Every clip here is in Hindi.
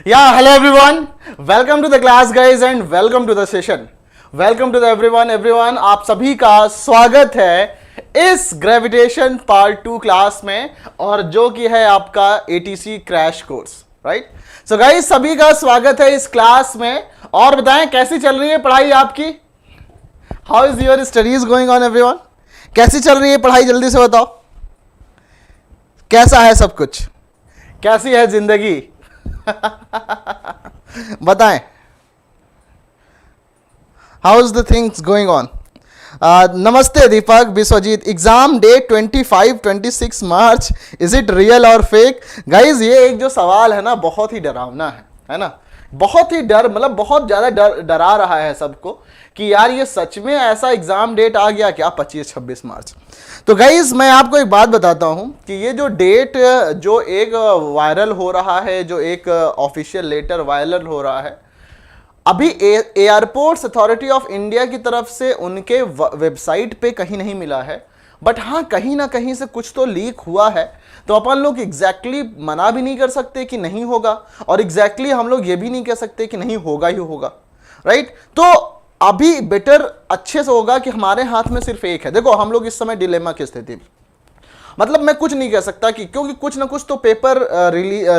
Yeah, hello everyone. Welcome to the class guys and welcome to the session. Welcome to the everyone. आप सभी का स्वागत है इस ग्रेविटेशन पार्ट 2 क्लास में और जो कि है आपका ATC crash course, right? So guys सभी का स्वागत है इस क्लास में और बताएं कैसी चल रही है पढ़ाई आपकी? How is your studies going on everyone? कैसी चल रही है पढ़ाई, जल्दी से बताओ। कैसा है सब कुछ? कैसी है जिंदगी? बताएं, how is the things going on? नमस्ते Deepak, Vishwajeet. Exam date 25-26 March, is it real और फेक? गाइज ये एक जो सवाल है ना बहुत ही डरावना है ना? बहुत ही मतलब बहुत ज्यादा डरा रहा है सबको कि यार ये सच में ऐसा एग्जाम डेट आ गया क्या 25-26 मार्च? तो गाइज मैं आपको एक बात बताता हूं कि ये जो डेट जो एक वायरल हो रहा है, जो एक ऑफिशियल लेटर वायरल हो रहा है, अभी एयरपोर्ट्स अथॉरिटी ऑफ इंडिया की तरफ से उनके वेबसाइट पे कहीं नहीं मिला है, बट हाँ कहीं ना कहीं से कुछ तो लीक हुआ है। तो अपन लोग एग्जैक्टली मना भी नहीं कर सकते कि नहीं होगा और एग्जैक्टली हम लोग ये भी नहीं कह सकते कि नहीं होगा ही होगा, राइट? तो अभी बेटर अच्छे से होगा कि हमारे हाथ में सिर्फ एक है। देखो हम लोग इस समय डिलेमा की स्थिति में, मतलब मैं कुछ नहीं कह सकता कि क्योंकि कुछ ना कुछ तो पेपर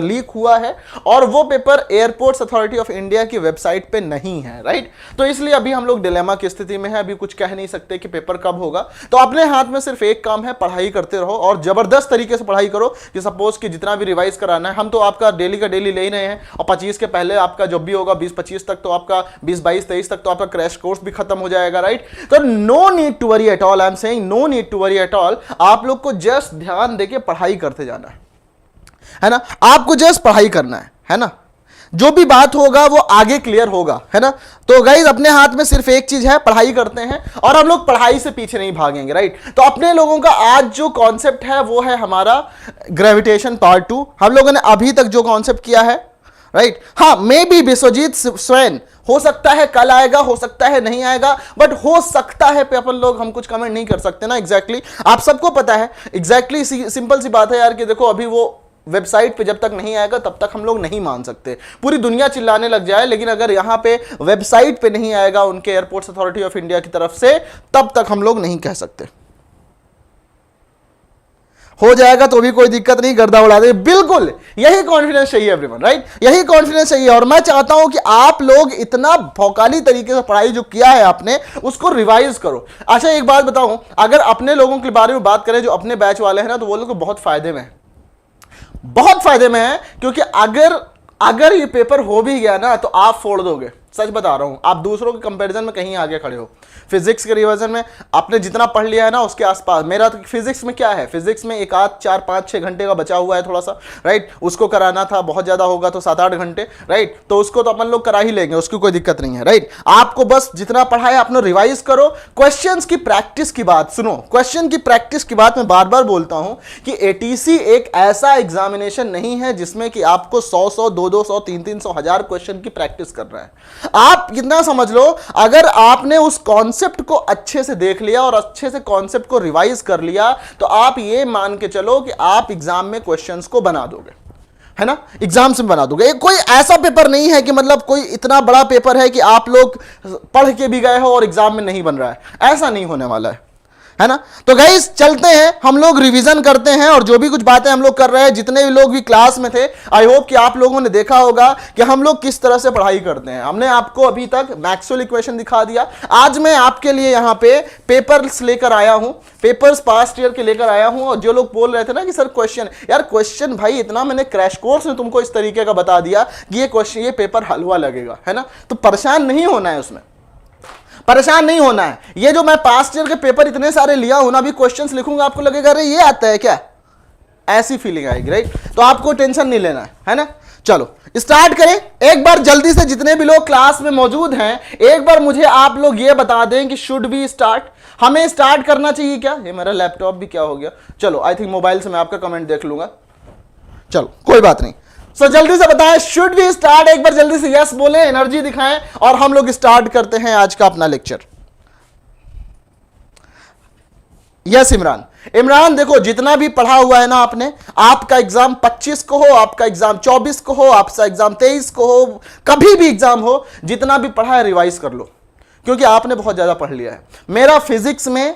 लीक हुआ है और वो paper airports authority of India की वेबसाइट पे नहीं है, राइट? तो इसलिए अभी हम लोग डिलेमा की स्थिति में है, अभी कुछ कह नहीं सकते कि पेपर कब होगा। तो अपने हाथ में सिर्फ एक काम है, पढ़ाई करते रहो और जबरदस्त तरीके से पढ़ाई करो कि सपोज कि जितना भी रिवाइज कराना है, हम तो आपका डेली का डेली ले ही रहे हैं और 25 के पहले आपका जब भी होगा 20-25 तक तो आपका 20-22-23 तक तो आपका क्रैश कोर्स भी खत्म हो जाएगा, राइट? तो no need to worry at all, I am saying no need to worry at all. आप लोग को जस्ट ध्यान देके पढ़ाई करते जाना है ना? आपको जस्ट पढ़ाई करना है ना? जो भी बात होगा वो आगे क्लियर होगा, है ना? तो गाइज अपने हाथ में सिर्फ एक चीज है, पढ़ाई करते हैं और हम लोग पढ़ाई से पीछे नहीं भागेंगे, राइट? तो अपने लोगों का आज जो कॉन्सेप्ट है वो है हमारा ग्रेविटेशन पार्ट 2। हम लोगों ने अभी तक जो कॉन्सेप्ट किया है, राइट? हाँ मे बी विश्वजीत स्वयं हो सकता है कल आएगा, हो सकता है नहीं आएगा, बट हो सकता है पे अपन लोग हम कुछ कमेंट नहीं कर सकते ना। एग्जैक्टली आप सबको पता है, एग्जैक्टली सिंपल सी बात है यार कि देखो अभी वो वेबसाइट पे जब तक नहीं आएगा तब तक हम लोग नहीं मान सकते। पूरी दुनिया चिल्लाने लग जाए लेकिन अगर यहां पे वेबसाइट पे नहीं आएगा उनके एयरपोर्ट्स अथॉरिटी ऑफ इंडिया की तरफ से तब तक हम लोग नहीं कह सकते। हो जाएगा तो भी कोई दिक्कत नहीं, गर्दा उड़ा दे। बिल्कुल यही कॉन्फिडेंस चाहिए एवरीवन, राइट? यही कॉन्फिडेंस चाहिए और मैं चाहता हूं कि आप लोग इतना भौकाली तरीके से पढ़ाई जो किया है आपने उसको रिवाइज करो। अच्छा एक बात बताऊं, अगर अपने लोगों के बारे में बात करें जो अपने बैच वाले हैं ना, तो वो लोग बहुत फायदे में है, बहुत फायदे में है, क्योंकि अगर ये पेपर हो भी गया ना तो आप फोड़ दोगे, सच बता रहा हूं। आप दूसरों के कंपैरिजन में कहीं आगे खड़े हो। फिजिक्स के रिवीजन में आपने जितना पढ़ लिया है ना उसके आसपास, मेरा तो फिजिक्स में क्या है, फिजिक्स में एक आध 4-5-6 घंटे का बचा हुआ है थोड़ा सा, राइट? उसको कराना था, बहुत ज्यादा होगा तो 7-8 घंटे, राइट? तो उसको तो अपन लोग करा ही लेंगे, उसकी कोई दिक्कत नहीं है, राइट? आपको बस जितना पढ़ा है आपने रिवाइज करो। क्वेश्चंस की प्रैक्टिस की बात सुनो, क्वेश्चन की प्रैक्टिस की बात मैं बार बार बोलता हूं कि एटीसी एक ऐसा एग्जामिनेशन नहीं है जिसमें कि आपको 100-100, 200-200, 300-300, 1000 क्वेश्चन की प्रैक्टिस करना है। आप कितना समझ लो, अगर आपने उस कॉन्सेप्ट को अच्छे से देख लिया और अच्छे से कॉन्सेप्ट को रिवाइज कर लिया तो आप ये मान के चलो कि आप एग्जाम में क्वेश्चंस को बना दोगे, है ना? एग्जाम से बना दोगे। कोई ऐसा पेपर नहीं है कि मतलब कोई इतना बड़ा पेपर है कि आप लोग पढ़ के भी गए हो और एग्जाम में नहीं बन रहा है, ऐसा नहीं होने वाला है ना? तो गाइस चलते हैं, हम लोग रिवीजन करते हैं और जो भी कुछ बातें हम लोग कर रहे हैं, जितने भी लोग भी क्लास में थे, आई होप कि आप लोगों ने देखा होगा कि हम लोग किस तरह से पढ़ाई करते हैं। हमने आपको अभी तक मैक्सवेल इक्वेशन दिखा दिया। आज मैं आपके लिए यहाँ पे पेपर्स लेकर आया हूँ, पेपर्स पास्ट ईयर के लेकर आया हूँ। और जो लोग बोल रहे थे ना कि सर क्वेश्चन, यार क्वेश्चन भाई इतना मैंने क्रैश कोर्स में तुमको इस तरीके का बता दिया कि ये क्वेश्चन, ये पेपर हलवा लगेगा, है ना? तो परेशान नहीं होना है, उसमें परेशान नहीं होना है। ये जो मैं पास्ट ईयर के पेपर इतने सारे लिया हूं ना, अभी क्वेश्चंस लिखूंगा आपको लगेगा अरे ये आता है क्या, ऐसी फीलिंग आएगी, राइट? तो आपको टेंशन नहीं लेना है ना? चलो स्टार्ट करें एक बार जल्दी से। जितने भी लोग क्लास में मौजूद हैं एक बार मुझे आप लोग ये बता दें कि शुड बी स्टार्ट, हमें स्टार्ट करना चाहिए क्या? ये मेरा लैपटॉप भी क्या हो गया, चलो आई थिंक मोबाइल से मैं आपका कमेंट देख लूंगा, चलो कोई बात नहीं। सो जल्दी से बताएं शुड वी स्टार्ट, एक बार जल्दी से यस बोले, एनर्जी दिखाएं और हम लोग स्टार्ट करते हैं आज का अपना लेक्चर। यस इमरान, इमरान देखो जितना भी पढ़ा हुआ है ना आपने, आपका एग्जाम 25 को हो, आपका एग्जाम 24 को हो, आपका एग्जाम 23 को हो, कभी भी एग्जाम हो, जितना भी पढ़ा है रिवाइज कर लो, क्योंकि आपने बहुत ज्यादा पढ़ लिया है। मेरा फिजिक्स में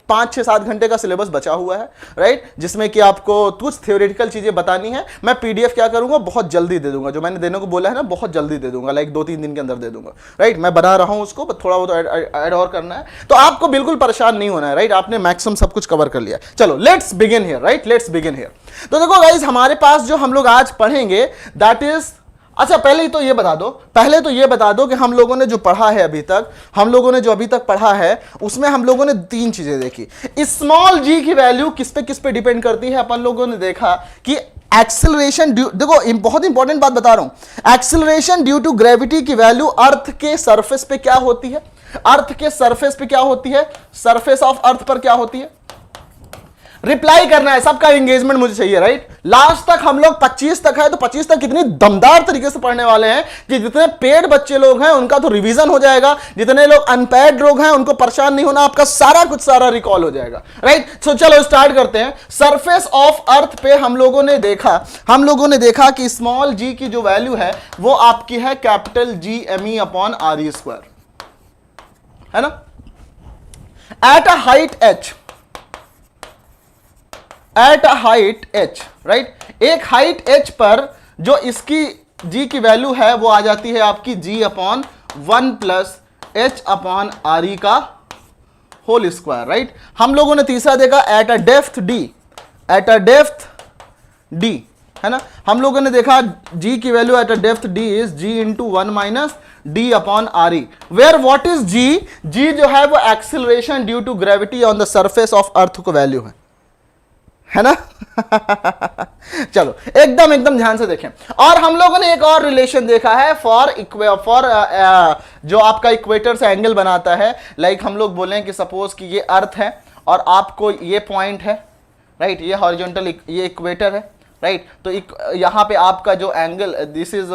5-6-7 घंटे का सिलेबस बचा हुआ है, राइट, जिसमें कि आपको कुछ थ्योरेटिकल चीजें बतानी है। मैं पीडीएफ क्या करूंगा, बहुत जल्दी दे दूंगा, जो मैंने देने को बोला है ना बहुत जल्दी दे दूंगा, लाइक 2-3 दिन के अंदर दे दूंगा, राइट। मैं बना रहा हूं उसको, थोड़ा बहुत ऐड और करना है, तो आपको बिल्कुल परेशान नहीं होना है, राइट। आपने मैक्सिमम सब कुछ कवर कर लिया। चलो let's begin here, right, let's begin here. तो देखो गाइस, हमारे पास जो हम लोग आज पढ़ेंगे दैट इज, अच्छा पहले तो ये बता दो कि हम लोगों ने जो पढ़ा है अभी तक, हम लोगों ने जो अभी तक पढ़ा है उसमें हम लोगों ने 3 चीजें देखी। स्मॉल जी की वैल्यू किस पे डिपेंड करती है। अपन लोगों ने देखा कि एक्सेलरेशन ड्यू, देखो बहुत इंपॉर्टेंट बात बता रहा हूं, एक्सेलरेशन ड्यू टू ग्रेविटी की वैल्यू अर्थ के सरफेस पे क्या होती है, अर्थ के सरफेस पे क्या होती है, सरफेस ऑफ अर्थ पर क्या होती है। रिप्लाई करना है, सबका एंगेजमेंट मुझे चाहिए, राइट। लास्ट तक हम लोग 25 तक है, तो 25 तक कितनी दमदार तरीके से पढ़ने वाले हैं कि जितने पेड बच्चे लोग हैं उनका तो रिवीजन हो जाएगा, जितने लोग अनपेड लोग हैं उनको परेशान नहीं होना, आपका सारा रिकॉल हो जाएगा, राइट। सो चलो स्टार्ट करते हैं। सरफेस ऑफ अर्थ पे हम लोगों ने देखा कि स्मॉल जी की जो वैल्यू है वो आपकी है कैपिटल GME अपॉन RE², है ना। At a height h, right, एक हाइट h पर जो इसकी g की वैल्यू है वो आ जाती है आपकी g upon 1 plus h upon RE का होल स्क्वायर, राइट। हम लोगों ने तीसरा देखा एट अ डेप्थ d, है ना। हम लोगों ने देखा g की value at a depth d is g into 1 minus d upon RE, where what is g जो है वो acceleration due to gravity on the surface of earth को वैल्यू है ना। चलो एकदम ध्यान से देखें। और हम लोगों ने एक और रिलेशन देखा है फॉर जो आपका इक्वेटर से एंगल बनाता है, लाइक हम लोग बोलें कि सपोज कि ये अर्थ है और आपको ये पॉइंट है, राइट, ये हॉरिजॉन्टल, ये इक्वेटर है, राइट। तो यहां पे आपका जो एंगल, दिस इज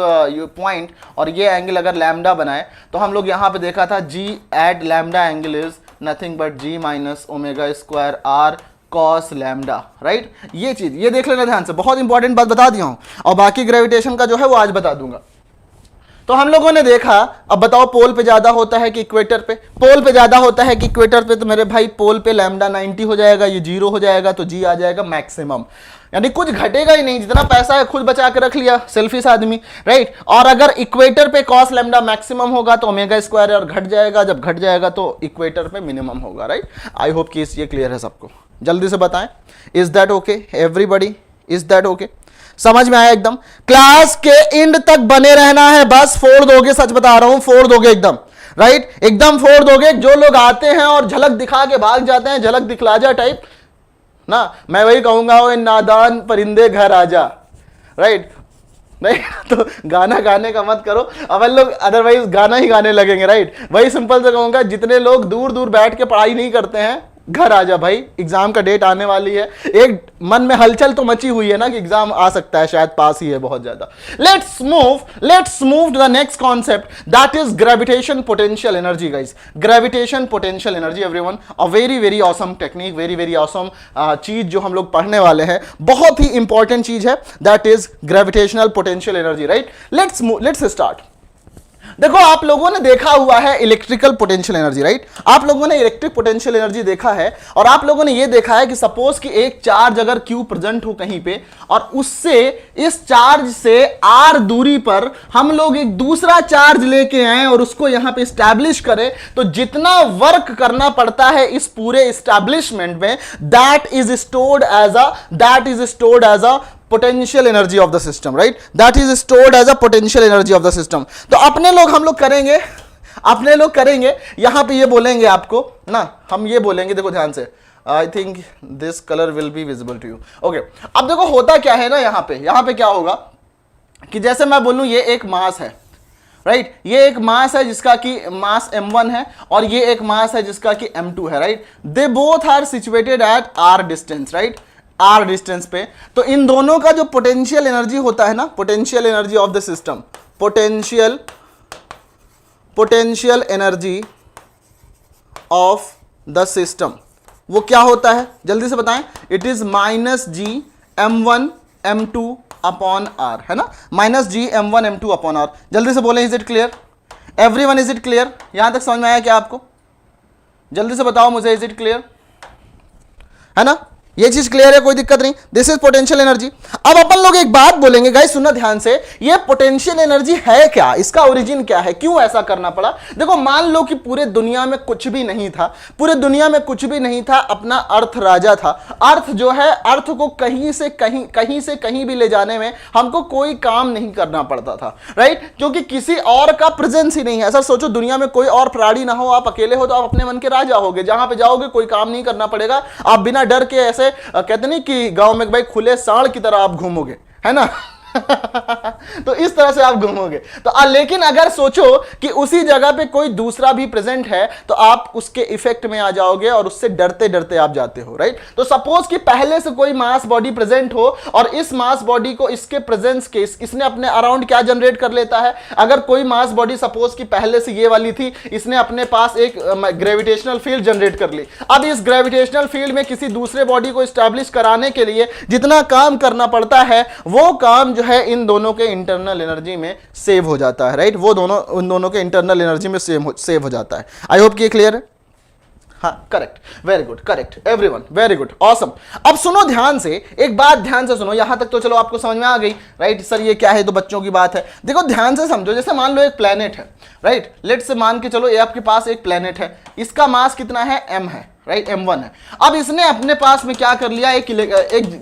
पॉइंट, और ये एंगल अगर लैम्डा बनाए तो हम लोग यहां पे देखा था g at lambda angle is nothing but g minus omega square r cos lambda, right. ये चीज ये देख लेना ध्यान से, बहुत इंपॉर्टेंट बात बता दिया हूं, और बाकी ग्रेविटेशन का जो है वो आज बता दूंगा। तो हम लोगों ने देखा, अब बताओ पोल पे ज्यादा होता है कि इक्वेटर पे, पोल पे ज्यादा होता है कि इक्वेटर पे, तो मेरे भाई पोल पे लैम्डा 90 हो जाएगा, ये 0 हो जाएगा, तो g आ जाएगा मैक्सिमम, यानी कुछ घटेगा ही नहीं, जितना पैसा है खुद बचा के रख लिया, सेल्फिश आदमी, राइट। और अगर इक्वेटर पे कॉस लैम्डा मैक्सिमम होगा तो ओमेगा स्क्वायर और घट जाएगा, जब घट जाएगा तो इक्वेटर पे मिनिमम होगा, राइट। आई होप कि ये क्लियर है सबको, जल्दी से बताएं, is that okay everybody, is that okay, समझ में आया एकदम। क्लास के एंड तक बने रहना है, बस फोड़ दोगे, सच बता रहा हूं फोड़ दोगे एकदम, राइट, एकदम फोड़ दोगे। जो लोग आते हैं और झलक दिखा के भाग जाते हैं, झलक दिखला जा टाइप ना, मैं वही कहूंगा, वो नादान परिंदे घर आजा, राइट। नहीं तो गाना गाने का मत करो, अपन लोग अदरवाइज गाना ही गाने लगेंगे, राइट। वही सिंपल से कहूंगा, जितने लोग दूर दूर बैठ के पढ़ाई नहीं करते हैं, घर आ जा भाई, एग्जाम का डेट आने वाली है। एक मन में हलचल तो मची हुई है ना कि एग्जाम आ सकता है, शायद पास ही है बहुत ज्यादा। Let's move to the next concept, that is gravitation potential energy guys. Gravitation potential energy everyone, a very very awesome technique, very very awesome चीज जो हम लोग पढ़ने वाले हैं, बहुत ही इंपॉर्टेंट चीज है, that is gravitational potential energy, right. Let's start. देखो आप लोगों ने देखा हुआ है इलेक्ट्रिकल पोटेंशियल एनर्जी, राइट। आप लोगों ने इलेक्ट्रिक पोटेंशियल एनर्जी देखा है, और आप लोगों ने यह देखा है कि सपोज कि एक चार्ज अगर Q प्रेजेंट हो कहीं पे, और उससे इस चार्ज से R दूरी पर हम लोग एक दूसरा चार्ज लेके आए और उसको यहां पे स्टैब्लिश करें, तो जितना वर्क करना पड़ता है इस पूरे एस्टैब्लिशमेंट में, that is stored as a potential energy of the system, right, that is stored as a potential energy of the system। तो हम लोग करेंगे यहां पे ये बोलेंगे आपको ना, हम ये बोलेंगे, देखो ध्यान से, I think this colour will be visible to you, okay. अब देखो होता क्या है ना, यहां पे क्या होगा कि जैसे मैं बोलूं ये एक मास है, राइट, ये एक मास है जिसका कि मास m1 है, और ये एक मास है जिसका कि m2 है, right. They both are situated at r distance, right, r distance पे। तो इन दोनों का जो पोटेंशियल एनर्जी होता है ना, potential energy of the system, potential energy of the system, वो क्या होता है जल्दी से बताएं, it is -G m1m2 upon R, है ना, -G m1m2 अपॉन आर। जल्दी से बोले, is it clear everyone, is it clear? यहां तक समझ में आया क्या आपको? जल्दी से बताओ मुझे, इज इट क्लियर? है ना, ये चीज क्लियर है, कोई दिक्कत नहीं। This is potential energy. अब अपन लोग एक बात बोलेंगे गाइस, सुनना ध्यान से, ये पोटेंशियल एनर्जी है क्या, इसका ओरिजिन क्या है, क्यों ऐसा करना पड़ा? देखो मान लो कि पूरे दुनिया में कुछ भी नहीं था, पूरे दुनिया में कुछ भी नहीं था, अपना अर्थ राजा था। अर्थ जो है, अर्थ को कहीं से कहीं भी ले जाने में हमको कोई काम नहीं करना पड़ता था, राइट, क्योंकि किसी और का प्रेजेंस ही नहीं है। ऐसा सोचो, दुनिया में कोई और प्राणी ना हो, आप अकेले हो तो आप अपने मन के राजा होगे, जहां पे जाओगे कोई काम नहीं करना पड़ेगा, आप बिना डर के ऐसे कहते नहीं कि गांव में भाई खुले सांड की तरह आप घूमोगे, है ना तो इस तरह से आप घूमोगे। तो लेकिन अगर सोचो कि उसी जगह पे कोई दूसरा भी प्रेजेंट है तो आप उसके इफेक्ट में आ जाओगे और उससे डरते डरते आप जाते हो, राइट। तो सपोज कि पहले से कोई मास बॉडी प्रेजेंट हो और इस मास बॉडी को इसके प्रेजेंस के इसने अपने अराउंड क्या जनरेट कर लेता है। अगर कोई मास बॉडी सपोज कि पहले से ये वाली थी, इसने अपने पास एक ग्रेविटेशनल फील्ड जनरेट कर ली। अब इस ग्रेविटेशनल फील्ड में किसी दूसरे बॉडी को स्टैब्लिश कराने के लिए जितना काम करना पड़ता है, वो काम है इन दोनों के इंटरनल एनर्जी में सेव हो जाता है, राइट। वो दोनों उन दोनों के इंटरनल एनर्जी में सेव हो जाता है। आई होप कि ये क्लियर है। हाँ, correct, very good, correct everyone, very good, awesome. अब सुनो ध्यान से, एक बात ध्यान से सुनो, यहां तक तो चलो आपको समझ में आ गई, राइट। सर ये क्या है, तो बच्चों की बात है। देखो ध्यान से समझो, जैसे मान लो एक प्लेनेट है, राइट, लेट से मान के चलो ये आपके पास एक प्लेनेट है, इसका मास कितना है, m है, राइट, m1 है। अब इसने अपने पास में क्या कर लिया, एक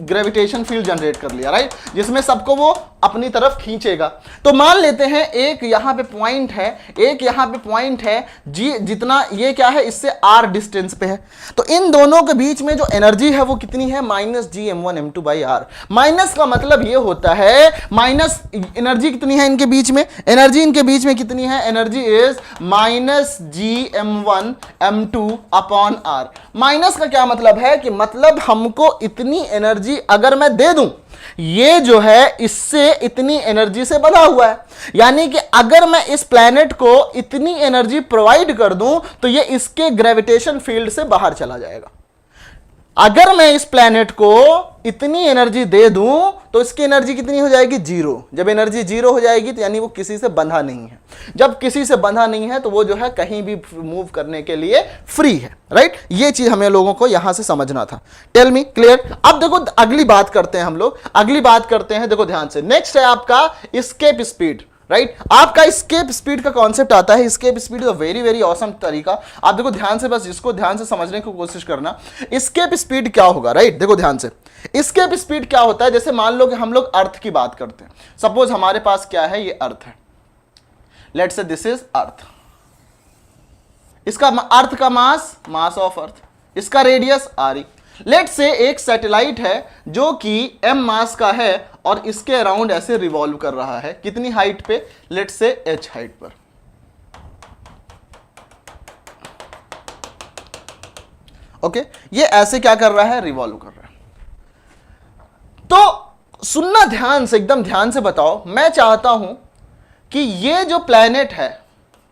ग्रेविटेशन फील्ड जनरेट कर लिया, राइट, जिसमें सबको वो अपनी तरफ खींचेगा। तो मान लेते हैं एक यहां पे पॉइंट है, एक यहां पे पॉइंट है जी, जितना ये क्या है, इससे r डिस्टेंस पे है। तो इन दोनों के बीच में जो एनर्जी है वो कितनी है, -Gm1m2/r। माइनस का मतलब ये होता है, माइनस एनर्जी कितनी है इनके बीच में, एनर्जी इनके बीच में कितनी है, एनर्जी इज -Gm1m2/r। माइनस का क्या मतलब है कि मतलब हमको इतनी एनर्जी अगर मैं दे दूं, ये जो है इससे इतनी एनर्जी से बना हुआ है, यानी कि अगर मैं इस प्लैनेट को इतनी एनर्जी प्रोवाइड कर दूं तो ये इसके ग्रेविटेशन फील्ड से बाहर चला जाएगा। अगर मैं इस प्लैनेट को इतनी एनर्जी दे दूं तो इसकी एनर्जी कितनी हो जाएगी, 0। जब एनर्जी 0 हो जाएगी तो यानी वो किसी से बंधा नहीं है। जब किसी से बंधा नहीं है तो वो जो है कहीं भी मूव करने के लिए फ्री है, राइट। ये चीज हमें लोगों को यहां से समझना था। Tell me clear. अब देखो अगली बात करते हैं हम लोग, अगली बात करते हैं, देखो ध्यान से। नेक्स्ट है आपका स्केप स्पीड, राइट। आपका स्केप स्पीड का कॉन्सेप्ट आता है। Escape speed is very very awesome तरीका। आप देखो ध्यान से, बस इसको ध्यान से समझने की कोशिश करना। स्केप स्पीड क्या होगा, राइट, देखो ध्यान से। स्केप स्पीड क्या होता है, जैसे मान लो कि हम लोग अर्थ की बात करते हैं। सपोज हमारे पास क्या है, ये अर्थ है, let's say this is earth. इसका अर्थ का मास ऑफ अर्थ, इसका रेडियस r। लेट से एक सैटेलाइट है जो कि m मास का है और इसके अराउंड ऐसे रिवॉल्व कर रहा है, कितनी हाइट पे, लेट से h हाइट पर। ओके, ये ऐसे क्या कर रहा है, रिवॉल्व कर रहा है। तो सुनना ध्यान से, एकदम ध्यान से बताओ। मैं चाहता हूं कि ये जो प्लैनेट है,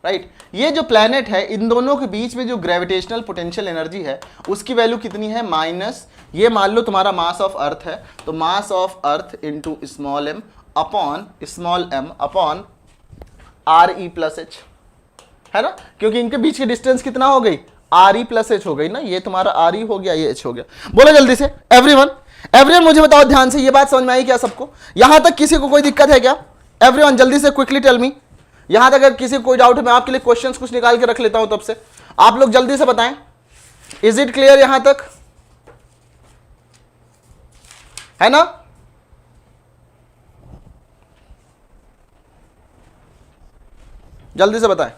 राइट, ये जो प्लैनेट है, इन दोनों के बीच में जो ग्रेविटेशनल पोटेंशियल एनर्जी है उसकी वैल्यू कितनी है, माइनस, ये मान लो तुम्हारा मास ऑफ अर्थ है, तो mass of earth into small m upon RE plus h, है ना, क्योंकि इनके बीच की डिस्टेंस कितना हो गई, RE प्लस h हो गई ना। ये तुम्हारा RE हो गया, ये h हो गया। बोलो जल्दी से एवरीवन, एवरीवन मुझे बताओ ध्यान से, ये बात समझ में आई क्या सबको? यहां तक किसी को कोई दिक्कत है क्या? एवरीवन जल्दी से क्विकली टेल मी। यहां तक अगर किसी को कोई डाउट है, मैं आपके लिए क्वेश्चंस कुछ निकाल के रख लेता हूं, तब से आप लोग जल्दी से बताएं। इज इट क्लियर यहां तक, है ना? जल्दी से बताएं।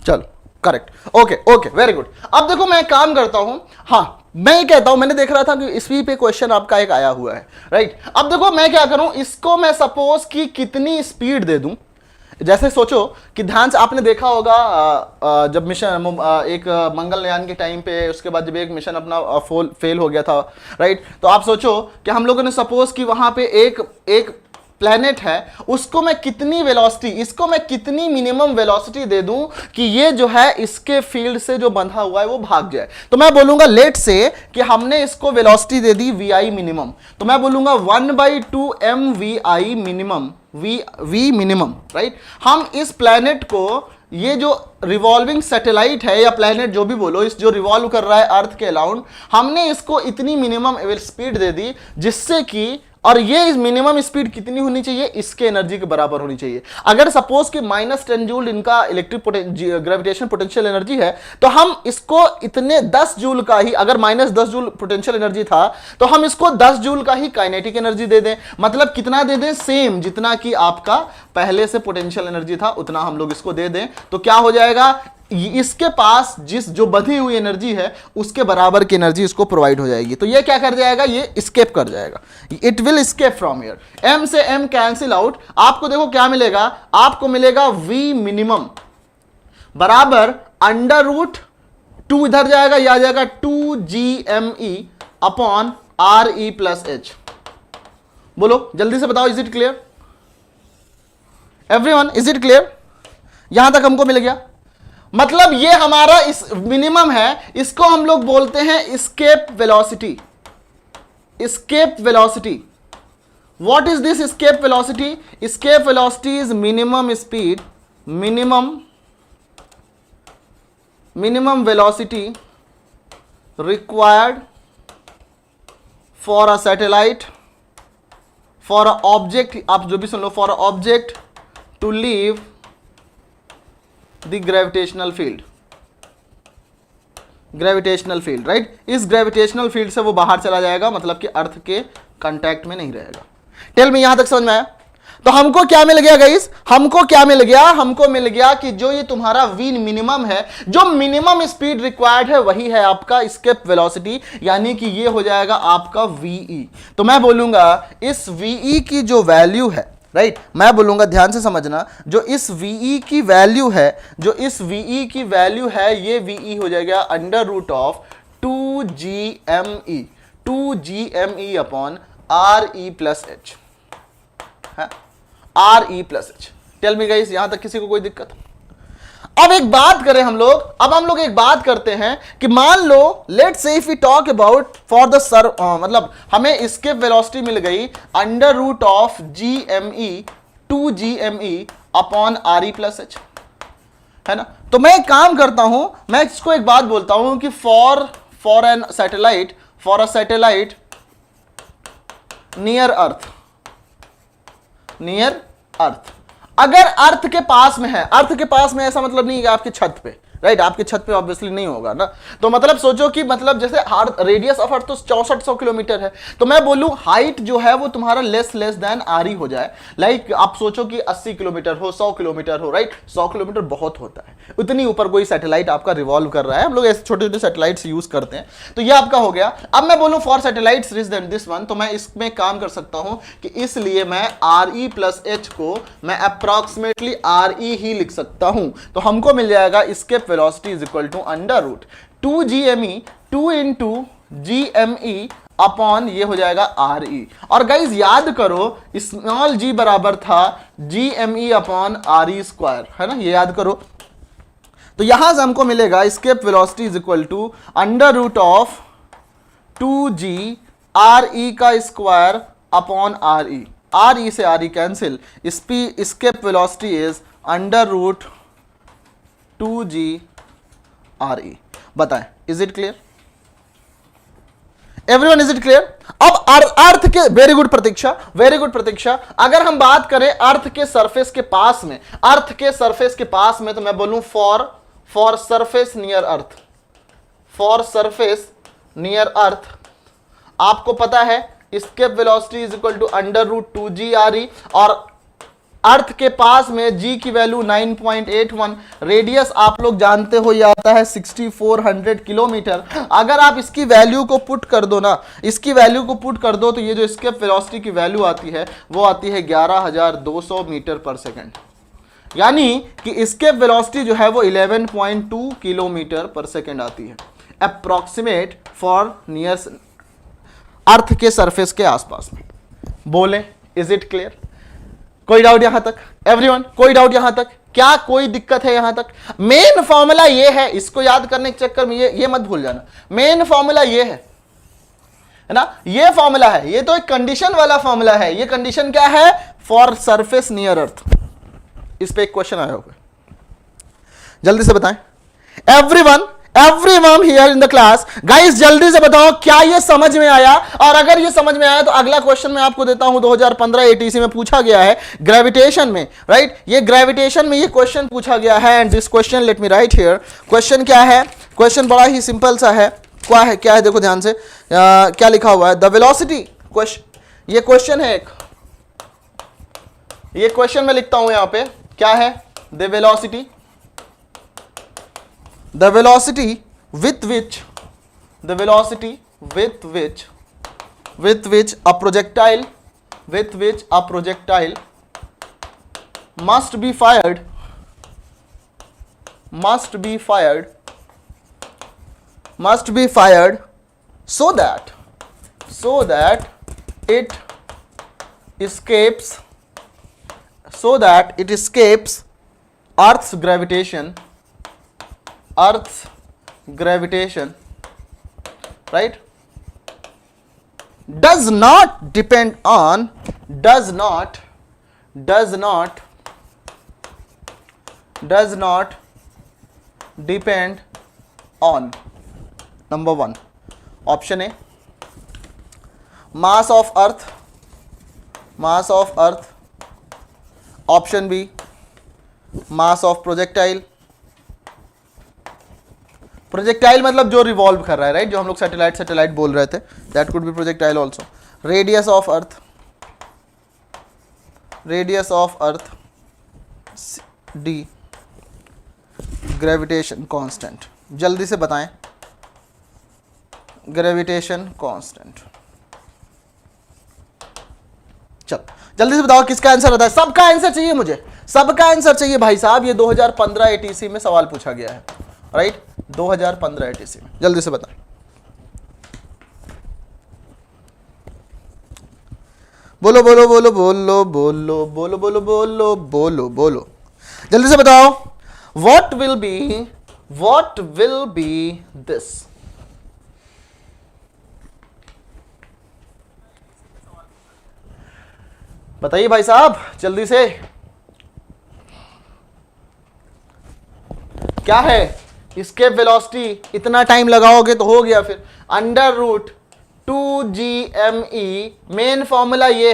चलो correct, okay okay, very good. अब देखो मैं काम करता हूं, हाँ मैं ये कहता हूं, मैंने देख रहा था कि इसी पे क्वेश्चन आपका एक आया हुआ है, राइट। अब देखो मैं क्या करूं, इसको मैं सपोज कि कितनी स्पीड दे दूं। जैसे सोचो कि ध्यान से, आपने देखा होगा जब मिशन एक मंगलयान के टाइम पे, उसके बाद जब एक मिशन अपना फेल हो गया था, राइट। तो आप सोचो कि हम लोगों ने सपोज कि वहां पे एक प्लेनेट है उसको मैं कितनी वेलोसिटी, इसको मैं कितनी मिनिमम वेलोसिटी दे दूं कि ये जो है इसके फील्ड से जो बंधा हुआ है वो भाग जाए। तो मैं बोलूंगा लेट से कि हमने इसको वेलोसिटी दे दी वी मिनिमम, तो मैं बोलूंगा 1/2 mvi minimum, V minimum, right. हम इस प्लेनेट को, ये जो रिवॉल्विंग सैटेलाइट है या प्लेनेट जो भी बोलो, इस जो रिवॉल्व कर रहा है अर्थ के अलाउंड, हमने इसको इतनी मिनिमम स्पीड दे दी जिससे कि, और ये इस मिनिमम स्पीड कितनी होनी चाहिए, इसके एनर्जी के बराबर होनी चाहिए। अगर सपोज कि -10 जूल इनका इलेक्ट्रिक ग्रेविटेशन पोटेंशियल एनर्जी है, तो हम इसको इतने 10 जूल का ही, अगर -10 जूल पोटेंशियल एनर्जी था तो हम इसको 10 जूल का ही काइनेटिक एनर्जी दे दें। मतलब कितना दे दें, सेम जितना कि आपका पहले से पोटेंशियल एनर्जी था उतना हम लोग इसको दे दें। तो क्या हो जाएगा, इसके पास जिस जो बधी हुई एनर्जी है उसके बराबर की एनर्जी इसको प्रोवाइड हो जाएगी। तो ये क्या कर जाएगा, ये स्केप कर जाएगा, it will escape from here. m से m कैंसिल आउट, आपको देखो क्या मिलेगा, आपको मिलेगा v मिनिमम बराबर √2, इधर जाएगा, यह आ जाएगा 2gme upon re plus h। बोलो जल्दी से बताओ, is it clear everyone, is it clear? यहां तक हमको मिल गया। मतलब ये हमारा इस मिनिमम है, इसको हम लोग बोलते हैं escape velocity. Escape velocity, what is this escape velocity? Escape velocity is minimum speed, minimum velocity required for a satellite, for a object, आप जो भी सुन लो, for a object to leave the gravitational field, gravitational field, right. इस ग्रेविटेशनल फील्ड से वो बाहर चला जाएगा, मतलब कि अर्थ के कांटेक्ट में नहीं रहेगा। टेल मी, यहां तक समझ में आया? तो हमको क्या मिल गया गाइस, हमको क्या मिल गया, हमको मिल गया कि जो ये तुम्हारा v मिनिमम है, जो मिनिमम स्पीड रिक्वायर्ड है, वही है आपका स्केप वेलोसिटी, यानी कि ये हो जाएगा आपका ve। तो मैं बोलूंगा इस ve की जो वैल्यू है, राइट, मैं बोलूंगा ध्यान से समझना, जो इस ve की वैल्यू है, जो इस ve की वैल्यू है, ये ve हो जाएगा √2gme upon re plus h, re plus h। Tell me guys, यहां तक किसी को कोई दिक्कत? अब एक बात करें हम लोग, अब हम लोग एक बात करते हैं कि मान लो let's say if we talk about for the मतलब हमें स्केप वेलोसिटी मिल गई √gme 2gme upon re plus h, है ना। तो मैं एक काम करता हूं, मैं इसको एक बात बोलता हूं कि for an satellite, for a satellite near earth, अगर अर्थ के पास में है, अर्थ के पास में ऐसा मतलब नहीं कि आपकी छत पे, राइट, आपकी छत पे ऑब्वियसली नहीं होगा ना। तो मतलब सोचो कि मतलब जैसे रेडियस ऑफ अर्थ तो 6400 किलोमीटर है, तो मैं बोलूं हाइट जो है वो तुम्हारा लेस देन आर हो जाए। लाइक आप सोचो कि 80 किलोमीटर हो, 100 किलोमीटर हो, राइट, 100 किलोमीटर बहुत होता है, उतनी ऊपर कोई सैटेलाइट आपका रिवॉल्व कर रहा है, हम लोग ऐसे छोटे छोटे सैटेलाइट्स यूज करते हैं। तो ये आपका हो गया। अब मैं बोलूं for satellites reach than this one, तो मैं इसमें काम कर सकता हूं कि इसलिए मैं re प्लस h को मैं अप्रॉक्सीमेटली re ही लिख सकता हूं। तो हमको मिल जाएगा escape velocity is equal to √2gme 2 into gme upon ये हो जाएगा re। और गाइज याद करो स्मॉल g बराबर था gme अपॉन re स्क्वायर, है ना, ये याद करो। तो यहां से हमको मिलेगा escape velocity is equal to √2g re का स्क्वायर अपॉन re, re से re cancel, escape velocity is √2g re। बताएं, is it clear everyone, is it clear? अब अर्थ के, very good Pratiksha, very good Pratiksha. अगर हम बात करें अर्थ के सरफेस के पास में, अर्थ के सरफेस के पास में, तो मैं बोलूं for surface near earth, for surface near earth, आपको पता है escape velocity is equal to √2g re, और अर्थ के पास में g की वैल्यू 9.81, रेडियस आप लोग जानते हो ये आता है 6400 किलोमीटर। अगर आप इसकी वैल्यू को पुट कर दो ना, इसकी वैल्यू को पुट कर दो, तो ये जो स्केप वेलोसिटी की वैल्यू आती है वो आती है 11200 मीटर पर सेकेंड, यानी कि स्केप वेलोसिटी जो है वो 11.2 किलोमीटर पर सेकेंड आती है, अप्रॉक्सीमेट फॉर नियर अर्थ के सरफेस के आसपास में। बोले, इज इट क्लियर? कोई डाउट यहां तक? एवरीवन, कोई डाउट यहां तक? क्या कोई दिक्कत है यहां तक? मेन फॉर्मूला ये है, इसको याद करने के चक्कर में ये मत भूल जाना, मेन फॉर्मूला ये है ना, ये फॉर्मूला है, ये तो एक कंडीशन वाला फॉर्मूला है। ये कंडीशन क्या है? फॉर सरफेस नियर अर्थ। इस पे एक क्वेश्चन आया होगा, जल्दी से बताएं। Everyone here in the class, guys जल्दी से बताओ क्या ये समझ में आया? और अगर ये समझ में आया तो अगला क्वेश्चन मैं आपको देता हूं, 2015 एटीसी में पूछा गया है ग्रेविटेशन में, राइट? ये ग्रेविटेशन में ये क्वेश्चन पूछा गया है, and this question let me right here. Question क्या है? क्वेश्चन बड़ा ही सिंपल सा है। क्या है देखो ध्यान से, क्या लिखा हुआ है? द वेलोसिटी क्वेश्चन, ये क्वेश्चन है एक, ये क्वेश्चन मैं लिखता हूं यहां पे, क्या है? The velocity with which a projectile must be fired so that it escapes Earth's gravitation, right? Does not depend on number 1 option A, mass of earth, option B, mass of projectile मतलब जो रिवॉल्व कर रहा है, राइट? जो हम लोग सैटेलाइट बोल रहे थे, that could be projectile also. Radius of earth, D, gravitation constant. जल्दी से बताएं, ग्रेविटेशन कांस्टेंट। चल जल्दी से बताओ किसका आंसर आता है? सबका आंसर चाहिए मुझे, सबका आंसर चाहिए भाई साहब। ये 2015 एटीसी में सवाल पूछा गया है, राइट? 2015 एटीसी में, जल्दी से बता। बोलो बोलो बोलो बोलो बोलो बोलो बोलो बोलो बोलो बोलो, जल्दी से बताओ। What will be this? बताइए भाई साहब जल्दी से, क्या है? इसके वेलोसिटी इतना टाइम लगाओगे तो हो गया फिर √2gme। मेन फॉर्मूला ये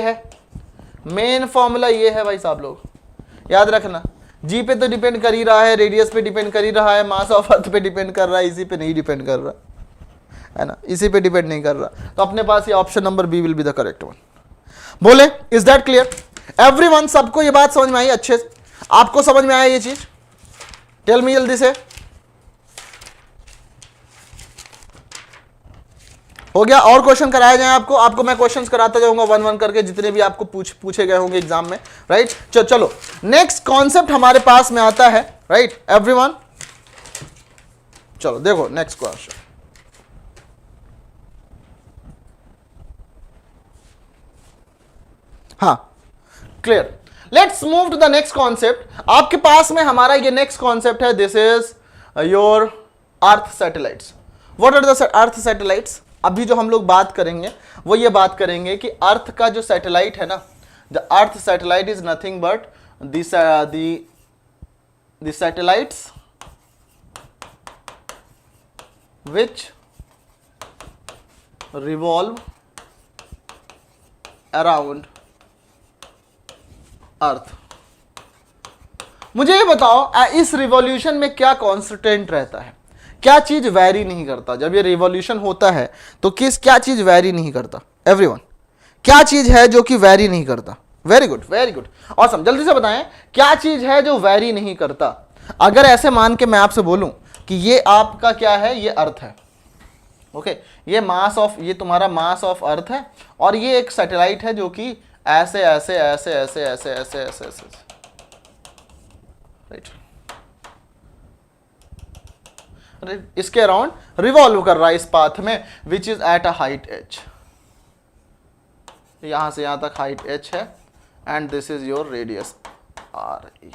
है, भाई साहब, लोग याद रखना। जी पे तो डिपेंड कर ही रहा है, रेडियस पे डिपेंड कर ही रहा है, मास ऑफ अर्थ पे डिपेंड कर रहा है, इसी पे नहीं डिपेंड कर रहा है ना, इसी पे डिपेंड नहीं कर रहा। तो अपने पास ये option number B will be the correct one. बोले, इज दैट क्लियर एवरीवन? सबको ये बात समझ में आई अच्छे से? आपको समझ में आया ये चीज? टेल मी जल्दी से। हो गया? और क्वेश्चन कराए जाए आपको मैं क्वेश्चंस कराता जाऊंगा 1-1 करके, जितने भी आपको पूछे गए होंगे एग्जाम में, राइट? चलो नेक्स्ट कॉन्सेप्ट हमारे पास में आता है, राइट एवरीवन? चलो देखो नेक्स्ट क्वेश्चन। हाँ, clear. Let's move to the next concept. आपके पास में हमारा ये नेक्स्ट कॉन्सेप्ट है, this is your earth satellites. What are the earth satellites? अभी जो हम लोग बात करेंगे वो ये बात करेंगे कि अर्थ का जो सैटेलाइट है ना, the earth satellite is nothing but the satellites which revolve around earth. मुझे ये बताओ इस रिवॉल्यूशन में क्या कांस्टेंट रहता है? क्या चीज वैरी नहीं करता? जब ये रिवॉल्यूशन होता है तो क्या चीज वैरी नहीं करता? एवरीवन, क्या चीज है जो कि वैरी नहीं करता? Very good, very good, awesome. जल्दी से बताएं क्या चीज है जो वैरी नहीं करता? अगर ऐसे मान के मैं आपसे बोलूं कि ये आपका क्या है, ये अर्थ है, ओके, ये तुम्हारा मास ऑफ अर्थ है, और ये एक सैटेलाइट है जो कि ऐसे ऐसे ऐसे ऐसे ऐसे ऐसे ऐसे ऐसे, राइट, इसके अराउंड रिवॉल्व कर रहा है इस पाथ में, which is at a height h। यहां से यहां तक हाइट h है, and this is your radius R E.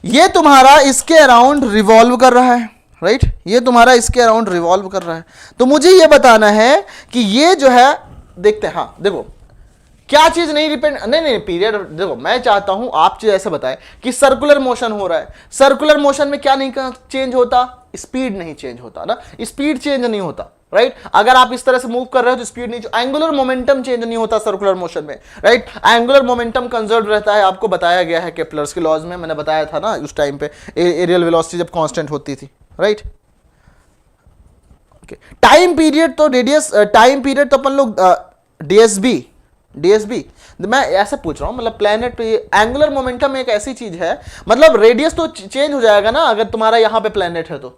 ये तुम्हारा इसके अराउंड रिवॉल्व कर रहा है, राइट ये तुम्हारा इसके अराउंड रिवॉल्व कर रहा है। तो मुझे ये बताना है कि ये जो है, देखते हैं, हाँ देखो क्या चीज नहीं डिपेंड, नहीं पीरियड, देखो मैं चाहता हूं आप चीज ऐसे बताएं कि सर्कुलर मोशन हो रहा है, सर्कुलर मोशन में क्या नहीं चेंज होता, स्पीड नहीं चेंज होता ना, स्पीड चेंज नहीं होता, राइट अगर आप इस तरह से मूव कर रहे हो तो स्पीड नहीं, एंगुलर मोमेंटम चेंज नहीं होता सर्कुलर मोशन में, राइट एंगुलर मोमेंटम कंजर्व रहता है, आपको बताया गया है केप्लर्स के लॉज में, मैंने बताया था ना उस टाइम पे एरियल वेलोसिटी जब कांस्टेंट होती थी, राइट ओके। टाइम पीरियड तो रेडियस, टाइम पीरियड तो अपन लोग डीएसबी मैं ऐसे पूछ रहा हूं, मतलब प्लेनेट एंगुलर मोमेंटम एक ऐसी चीज है, मतलब रेडियस तो चेंज हो जाएगा ना अगर तुम्हारा यहां पे प्लेनेट है तो,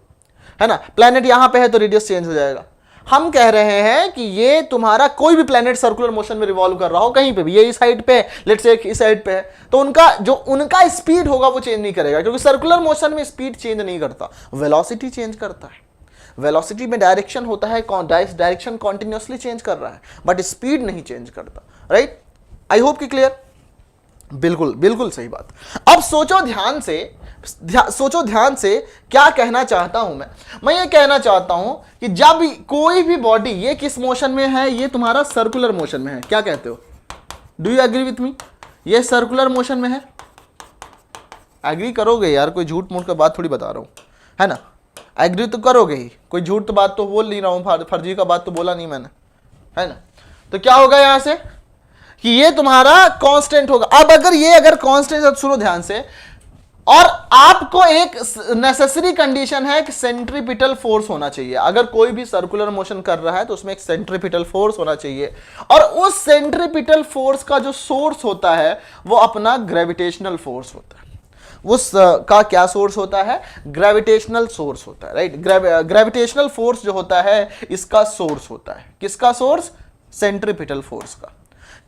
है ना, प्लेनेट यहां पे है तो रेडियस चेंज हो जाएगा। हम कह रहे हैं कि ये तुम्हारा कोई भी प्लेनेट सर्कुलर मोशन में रिवॉल्व कर रहा हो कहीं पे भी, ये इस साइड पे है, लेट्स से इस साइड पे है, तो उनका स्पीड होगा वो चेंज नहीं करेगा, क्योंकि सर्कुलर मोशन में स्पीड चेंज नहीं करता, वेलोसिटी चेंज करता है। वेलोसिटी में डायरेक्शन होता है, डायरेक्शन कॉन्टिन्यूसली चेंज कर रहा है, बट स्पीड नहीं चेंज करता, राइट। आई होप कि क्लियर, बिल्कुल बिल्कुल सही बात। अब सोचो ध्यान से क्या कहना चाहता हूं मैं ये कहना चाहता हूं कि जब कोई भी बॉडी, ये किस मोशन में है, ये तुम्हारा सर्कुलर मोशन में है, क्या कहते हो, do you agree with me, ये सर्कुलर मोशन में है, एग्री करोगे यार, कोई झूठ मूठ का बात थोड़ी बता रहा हूं, है ना, एग्री तो करोगे ही, कोई झूठ तो बात तो बोल नहीं रहा हूं, फर्जी का बात तो बोला नहीं मैंने, है ना। तो क्या होगा यहां से कि ये तुम्हारा कांस्टेंट होगा। अब अगर कांस्टेंट, सुनो ध्यान से, और आपको एक नेसेसरी कंडीशन है कि सेंट्रीपिटल फोर्स होना चाहिए, अगर कोई भी सर्कुलर मोशन कर रहा है तो उसमें एक सेंट्रीपिटल फोर्स होना चाहिए, और उस सेंट्रीपिटल फोर्स का जो सोर्स होता है वो अपना ग्रेविटेशनल फोर्स होता है। उस का क्या सोर्स होता है, ग्रेविटेशनल सोर्स होता है, राइट ग्रेविटेशनल फोर्स जो होता है इसका सोर्स होता है, किसका सोर्स, सेंट्रीपिटल फोर्स का।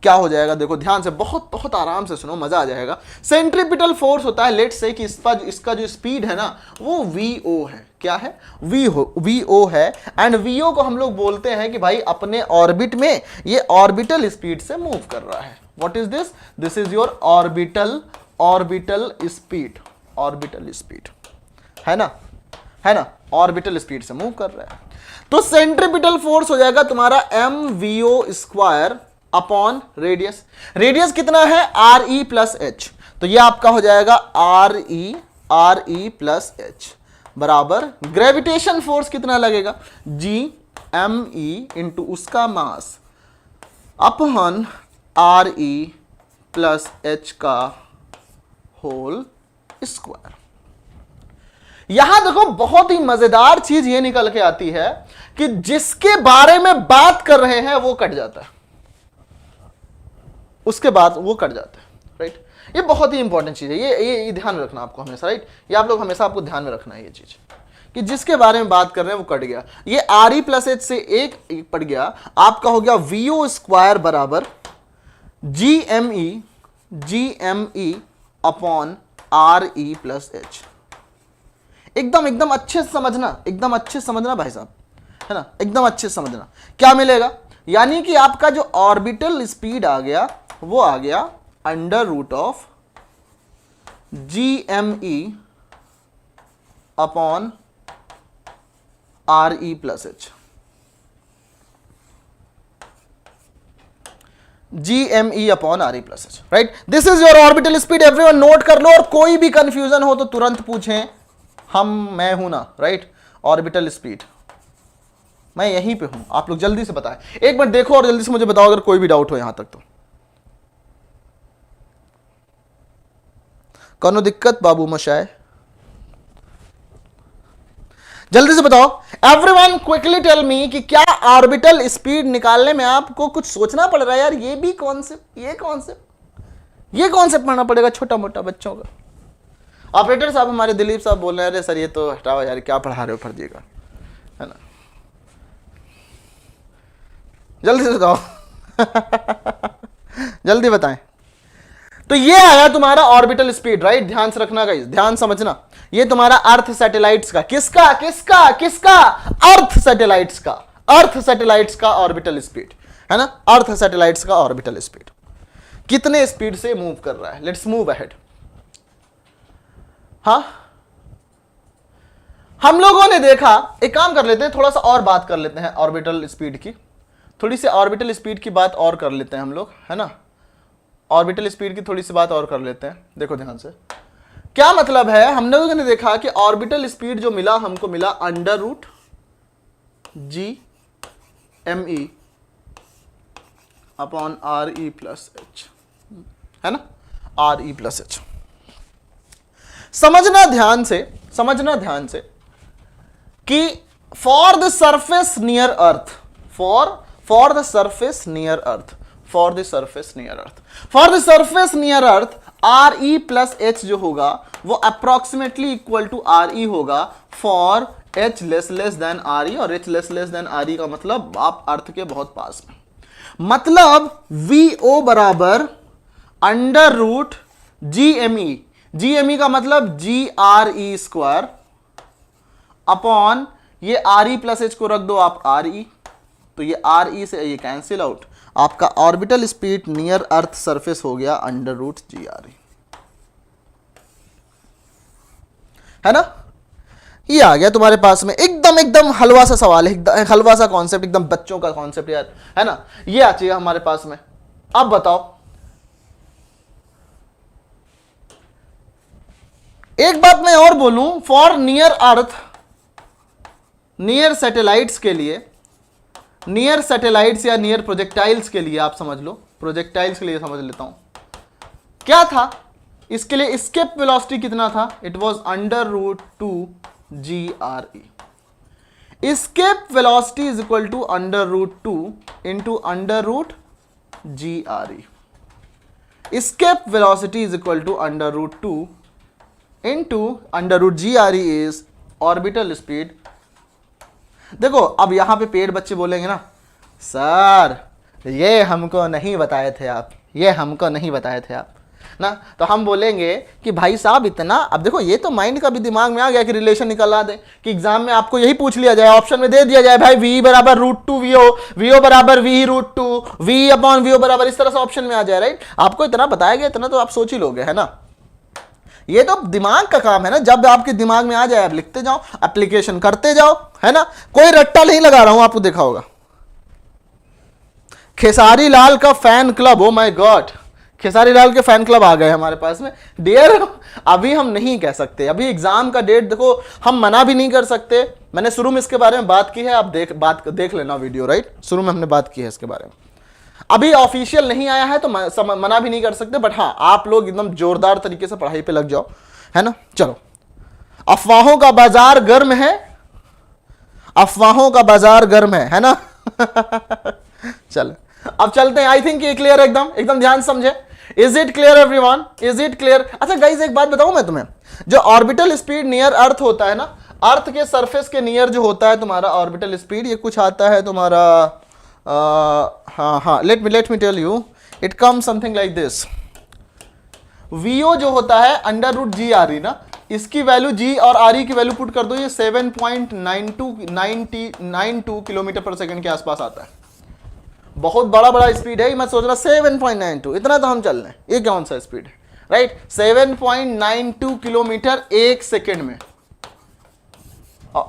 क्या हो जाएगा, देखो ध्यान से, बहुत बहुत आराम से सुनो, मजा आ जाएगा। सेंट्रीपिटल फोर्स होता है, लेट्स से कि इसका जो स्पीड है ना वो vo है, क्या है, vo है, एंड vo को हम लोग बोलते हैं कि भाई अपने ऑर्बिट में ये ऑर्बिटल स्पीड से मूव कर रहा है। What is this, this is your orbital speed, है ना, ऑर्बिटल स्पीड से मूव कर रहा है। तो सेंट्रीपिटल फोर्स हो जाएगा तुम्हारा mvo square upon radius, radius कितना है, आर ई प्लस एच, तो ये आपका हो जाएगा आर ई प्लस एच बराबर ग्रेविटेशन फोर्स कितना लगेगा, जी एम ई इंटू उसका mass upon R E plus H का होल स्क्वायर। यहां देखो बहुत ही मजेदार चीज ये निकल के आती है कि जिसके बारे में बात कर रहे हैं वो कट जाता है, उसके बाद वो कट जाता है, राइट। ये बहुत ही इंपॉर्टेंट चीज है, ये ध्यान में रखना आपको हमेशा, राइट, ये आप लोग हमेशा आपको ध्यान में रखना है ये चीज कि जिसके बारे में बात कर रहे हैं वो कट गया। ये आर ई प्लस एच से एक पड़ गया, आपका हो गया vo स्क्वायर बराबर G M E upon R E plus H. एकदम अच्छे से समझना, एकदम अच्छे से समझना भाई साहब, है ना, एकदम अच्छे से समझना। क्या मिलेगा, यानी कि आपका जो ऑर्बिटल स्पीड आ गया वो आ गया under root of G M E upon R E plus H, G M E upon R E plus H, right. This is your orbital speed, everyone note कर लो, और कोई भी कंफ्यूजन हो तो तुरंत पूछें, मैं हूं ना, राइट। ऑर्बिटल स्पीड मैं यहीं पे हूं, आप लोग जल्दी से बताएं, एक मिनट देखो और जल्दी से मुझे बताओ अगर कोई भी डाउट हो यहां तक। तो कौनो दिक्कत बाबू मशाए, जल्दी से बताओ एवरीवन, क्विकली टेल मी कि क्या ऑर्बिटल स्पीड निकालने में आपको कुछ सोचना पड़ रहा है यार, ये भी ये कॉन्सेप्ट पढ़ना पड़ेगा छोटा मोटा बच्चों का। ऑपरेटर साहब हमारे दिलीप साहब बोल रहे हैं, अरे सर ये तो हटाओ यार, क्या पढ़ा रहे हो फर्जी का, है ना, जल्दी से बताओ जल्दी बताएं। तो ये आया तुम्हारा ऑर्बिटल स्पीड, राइट, ध्यान से रखना गाइस, ध्यान समझना, ये तुम्हारा अर्थ सैटेलाइट्स का, किसका अर्थ सैटेलाइट्स का ऑर्बिटल स्पीड, है ना, अर्थ सैटेलाइट्स का ऑर्बिटल स्पीड। कितने स्पीड से मूव कर रहा है। Let's move ahead. हाँ, हम लोगों ने देखा, एक काम कर लेते हैं, थोड़ा सा और बात कर लेते हैं ऑर्बिटल स्पीड की, थोड़ी सी ऑर्बिटल स्पीड की बात और कर लेते हैं हम लोग, है ना। ऑर्बिटल स्पीड की थोड़ी सी बात और कर लेते हैं। देखो ध्यान से, क्या मतलब है, हम लोगों ने देखा कि ऑर्बिटल स्पीड जो मिला हमको, मिला under root G M E upon R E plus H, है ना, आर ई प्लस एच। समझना ध्यान से कि for the surface near earth, for the surface near earth R E plus H जो होगा वो approximately equal to R E होगा for H less than R E, और H less than R E का मतलब आप अर्थ के बहुत पास में, मतलब वी ओ बराबर under root G M E का मतलब G R E square upon ये आर ई प्लस एच को रख दो आप आर ई, तो ये आर ई से ये कैंसिल आउट, आपका orbital speed near earth surface हो गया अंडर रूट जी आर ई, है ना। ये आ गया तुम्हारे पास में, एकदम हलवा सा सवाल है, हलवा सा कॉन्सेप्ट, एकदम बच्चों का कॉन्सेप्ट यार, है ना। ये आ चाहिए हमारे पास में। अब बताओ, एक बात मैं और बोलूं, for near earth, near satellites के लिए, नियर सैटेलाइट्स या नियर प्रोजेक्टाइल्स के लिए आप समझ लो, प्रोजेक्टाइल्स के लिए समझ लेता हूं, क्या था इसके लिए एस्केप वेलोसिटी कितना था, it was under root 2 G R E. Escape velocity is equal to under root 2 into under root G R E. Escape velocity is equal to under root 2 into under root G R E is orbital speed. देखो अब यहां पे पेड़ बच्चे बोलेंगे ना, सर ये हमको नहीं बताए थे आप, ये हमको नहीं बताए थे आप ना, तो हम बोलेंगे कि भाई साहब इतना, अब देखो ये तो माइंड का भी दिमाग में आ गया कि रिलेशन निकाला दे, कि एग्जाम में आपको यही पूछ लिया जाए, ऑप्शन में दे दिया जाए भाई v बराबर रूट 2 vo बराबर v root 2 v upon vo बराबर, इस तरह से ऑप्शन में आ जाए, राइट। आपको इतना बताया गया, इतना तो आप सोच ही लोगे, है ना। ये तो दिमाग का काम है ना, जब आपके दिमाग में आ जाए आप लिखते जाओ, एप्लीकेशन करते जाओ, है ना। कोई रट्टा नहीं लगा रहा हूं, आपको देखा होगा खेसारी लाल का fan club, oh my god, Khesari Lal के फैन क्लब आ गए हमारे पास में। डियर, अभी हम नहीं कह सकते, अभी एग्जाम का डेट देखो, हम मना भी नहीं कर सकते। मैंने शुरू में इसके बारे में बात की है, आप देख लेना वीडियो, राइट। शुरू में हमने बात की है इसके बारे में, अभी ऑफिशियल नहीं आया है तो मना भी नहीं कर सकते, बट हाँ आप लोग एकदम जोरदार तरीके से पढ़ाई पे लग जाओ, है ना। चलो, अफवाहों का बाजार गर्म है, अफवाहों का बाजार गर्म है ना। चलो अब चलते हैं, आई थिंक ये क्लियर है, एकदम ध्यान समझे। Is it clear everyone, is it clear. अच्छा गाइज एक बात बताऊं मैं तुम्हें, जो ऑर्बिटल स्पीड नियर अर्थ होता है ना, अर्थ के सरफेस के नियर जो होता है तुम्हारा ऑर्बिटल स्पीड, ये कुछ आता है तुम्हारा, हाँ let me tell you, it come something like this. VO जो होता है under root G R E ना, इसकी वैल्यू जी और आर ई की वैल्यू पुट कर दो, ये 7.92 किलोमीटर पर सेकंड के आसपास आता है। बहुत बड़ा स्पीड है, मैं सोच रहा 7.92, इतना तो हम चल रहे हैं, ये कौन सा स्पीड है, राइट। 7.92 किलोमीटर एक सेकेंड में।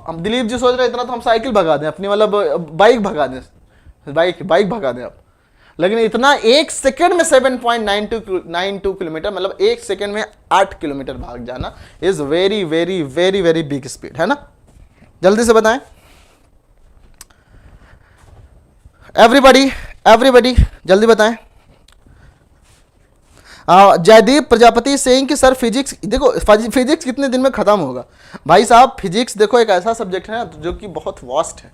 हम दिलीप जी सोच रहे इतना तो हम साइकिल भगा दें अपनी, मतलब बाइक भगा दें, बाइक भगा दें आप, लेकिन इतना एक सेकेंड में 7.92 किलोमीटर, मतलब एक सेकेंड में 8 किलोमीटर भाग जाना is very very very very big speed, है ना। जल्दी से बताएं एवरीबॉडी जल्दी बताएं। जयदीप प्रजापति सेइंग कि सर फिजिक्स, देखो फिजिक्स कितने दिन में खत्म होगा भाई साहब। फिजिक्स देखो एक ऐसा सब्जेक्ट है ना जो कि बहुत वास्ट है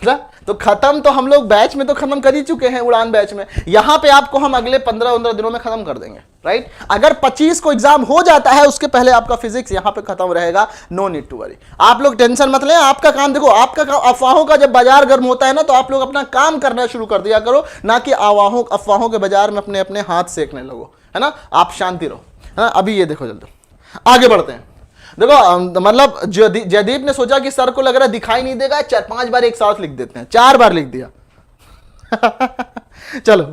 ना, तो खत्म तो हम लोग बैच में तो खत्म कर ही चुके हैं, उड़ान बैच में। यहां पे आपको हम अगले 15-15 दिनों में खत्म कर देंगे, राइट। अगर 25 को एग्जाम हो जाता है उसके पहले आपका फिजिक्स यहां पे खत्म रहेगा, नो नीड टू वरी। आप लोग टेंशन मत लें, आपका काम देखो, आपका काम, अफवाहों का जब बाजार गर्म होता है ना तो आप लोग अपना काम करना शुरू कर दिया करो, ना कि अफवाहों के बाजार में अपने अपने हाथ सेकने लगो, है ना। आप शांति रहो, है ना। अभी ये देखो, जल्दी आगे बढ़ते हैं। देखो मतलब जयदीप ने सोचा कि सर को लग रहा है दिखाई नहीं देगा, 4-5 बार एक साथ लिख देते हैं, 4 बार लिख दिया। चलो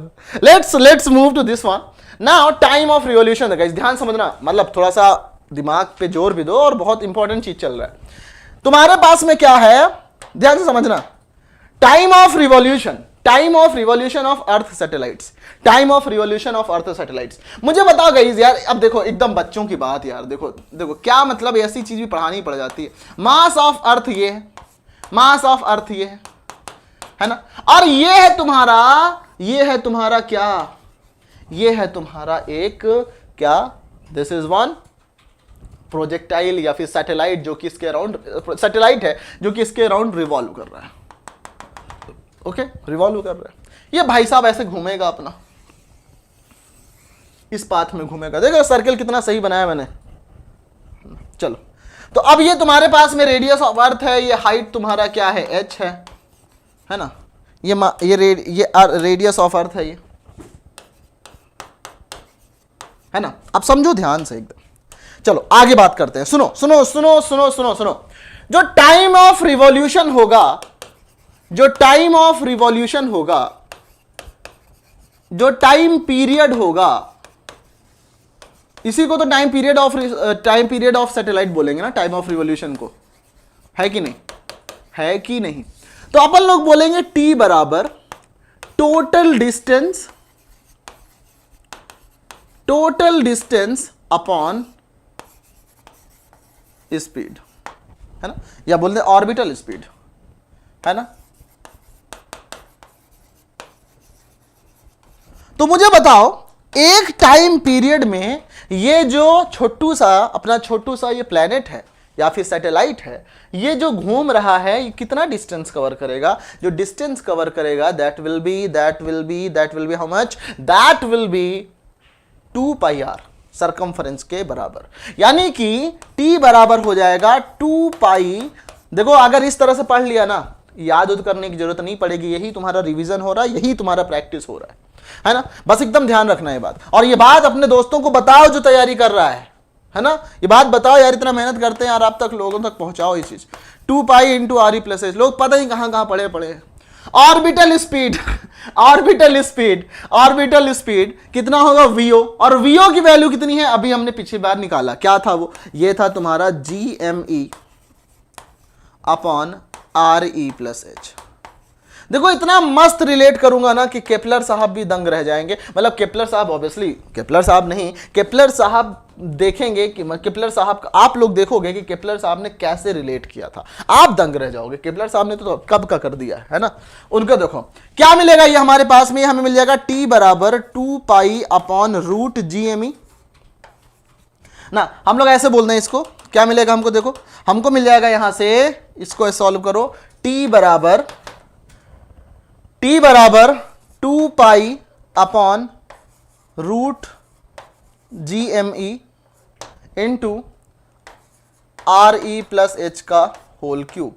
let's move to this one. Now time of revolution, guys ध्यान समझना, मतलब थोड़ा सा दिमाग पे जोर भी दो, और बहुत इंपॉर्टेंट चीज चल रहा है तुम्हारे पास में। क्या है, ध्यान से समझना, time of revolution, time of revolution of earth satellites, time of revolution of earth satellites. मुझे बताओ गाइस यार, अब देखो एकदम बच्चों की बात यार, देखो देखो क्या मतलब, ऐसी चीज भी पढ़ानी पड़ जाती है। मास ऑफ अर्थ ये है, मास ऑफ अर्थ ये है ना, और ये है तुम्हारा क्या, ये है तुम्हारा एक क्या, दिस इज वन प्रोजेक्टाइल या फिर सैटेलाइट जो कि इसके अराउंड, सैटेलाइट है जो कि इसके अराउंड रिवॉल्व कर रहा है। ओके, रिवॉल्व कर रहा है। ये भाई साहब ऐसे घूमेगा अपना, इस पाथ में घूमेगा, देखो सर्कल कितना सही बनाया मैंने। चलो, तो अब ये तुम्हारे पास में रेडियस ऑफ अर्थ है, ये हाइट तुम्हारा क्या है, h है ना, ये रेडियस ऑफ अर्थ है ये, है ना। अब समझो ध्यान से एकदम, चलो आगे बात करते हैं। सुनो सुनो सुनो सुनो सुनो सुनो, जो टाइम ऑफ रिवॉल्यूशन होगा, जो टाइम ऑफ रिवॉल्यूशन होगा, जो टाइम पीरियड होगा, इसी को तो टाइम पीरियड ऑफ सैटेलाइट बोलेंगे ना, टाइम ऑफ रिवॉल्यूशन को, है कि नहीं, है कि नहीं। तो अपन लोग बोलेंगे t बराबर टोटल डिस्टेंस अपॉन स्पीड, है ना, या बोलते हैं ऑर्बिटल स्पीड, है ना। तो मुझे बताओ, एक टाइम पीरियड में ये जो छोटू सा ये प्लेनेट है या फिर सैटेलाइट है, ये जो घूम रहा है, ये कितना डिस्टेंस कवर करेगा, जो डिस्टेंस कवर करेगा that will be how much, that will be 2 pi R circumference के बराबर, यानी कि t बराबर हो जाएगा 2 पाई। देखो अगर इस तरह से पढ़ लिया ना, याद उद करने की जरूरत नहीं पड़ेगी, यही तुम्हारा रिवीजन हो रहा है, यही तुम्हारा प्रैक्टिस हो रहा है ना। बस एकदम ध्यान रखना ये बात, और ये बात अपने दोस्तों को बताओ जो तैयारी कर रहा है ना, ये बात बताओ यार, इतना मेहनत करते हैं यार, आप तक लोगों तक पहुंचाओ ये चीज। 2 pi into R E plus H, लोग पता नहीं कहां पड़े। ऑर्बिटल स्पीड कितना होगा, vo, और vo की वैल्यू कितनी है, अभी हमने पिछली बार निकाला, क्या था वो, ये था तुम्हारा gme upon R E plus H. देखो इतना मस्त रिलेट करूंगा ना कि केपलर साहब भी दंग रह जाएंगे, मतलब केपलर साहब ऑब्वियसली, केपलर साहब देखेंगे कि केपलर साहब, आप लोग देखोगे कि केपलर साहब ने कैसे रिलेट किया था, आप दंग रह जाओगे। केपलर साहब ने तो कब का कर दिया है ना, उनको देखो क्या मिलेगा, ये हमारे पास में हमें मिल जाएगा t बराबर 2 पाई अपॉन रूट GME ना, हम लोग ऐसे बोल रहे हैं इसको, क्या मिलेगा हमको, देखो हमको मिल जाएगा यहां से, इसको सॉल्व करो, t बराबर 2 pi upon root GME into R E plus H का होल क्यूब,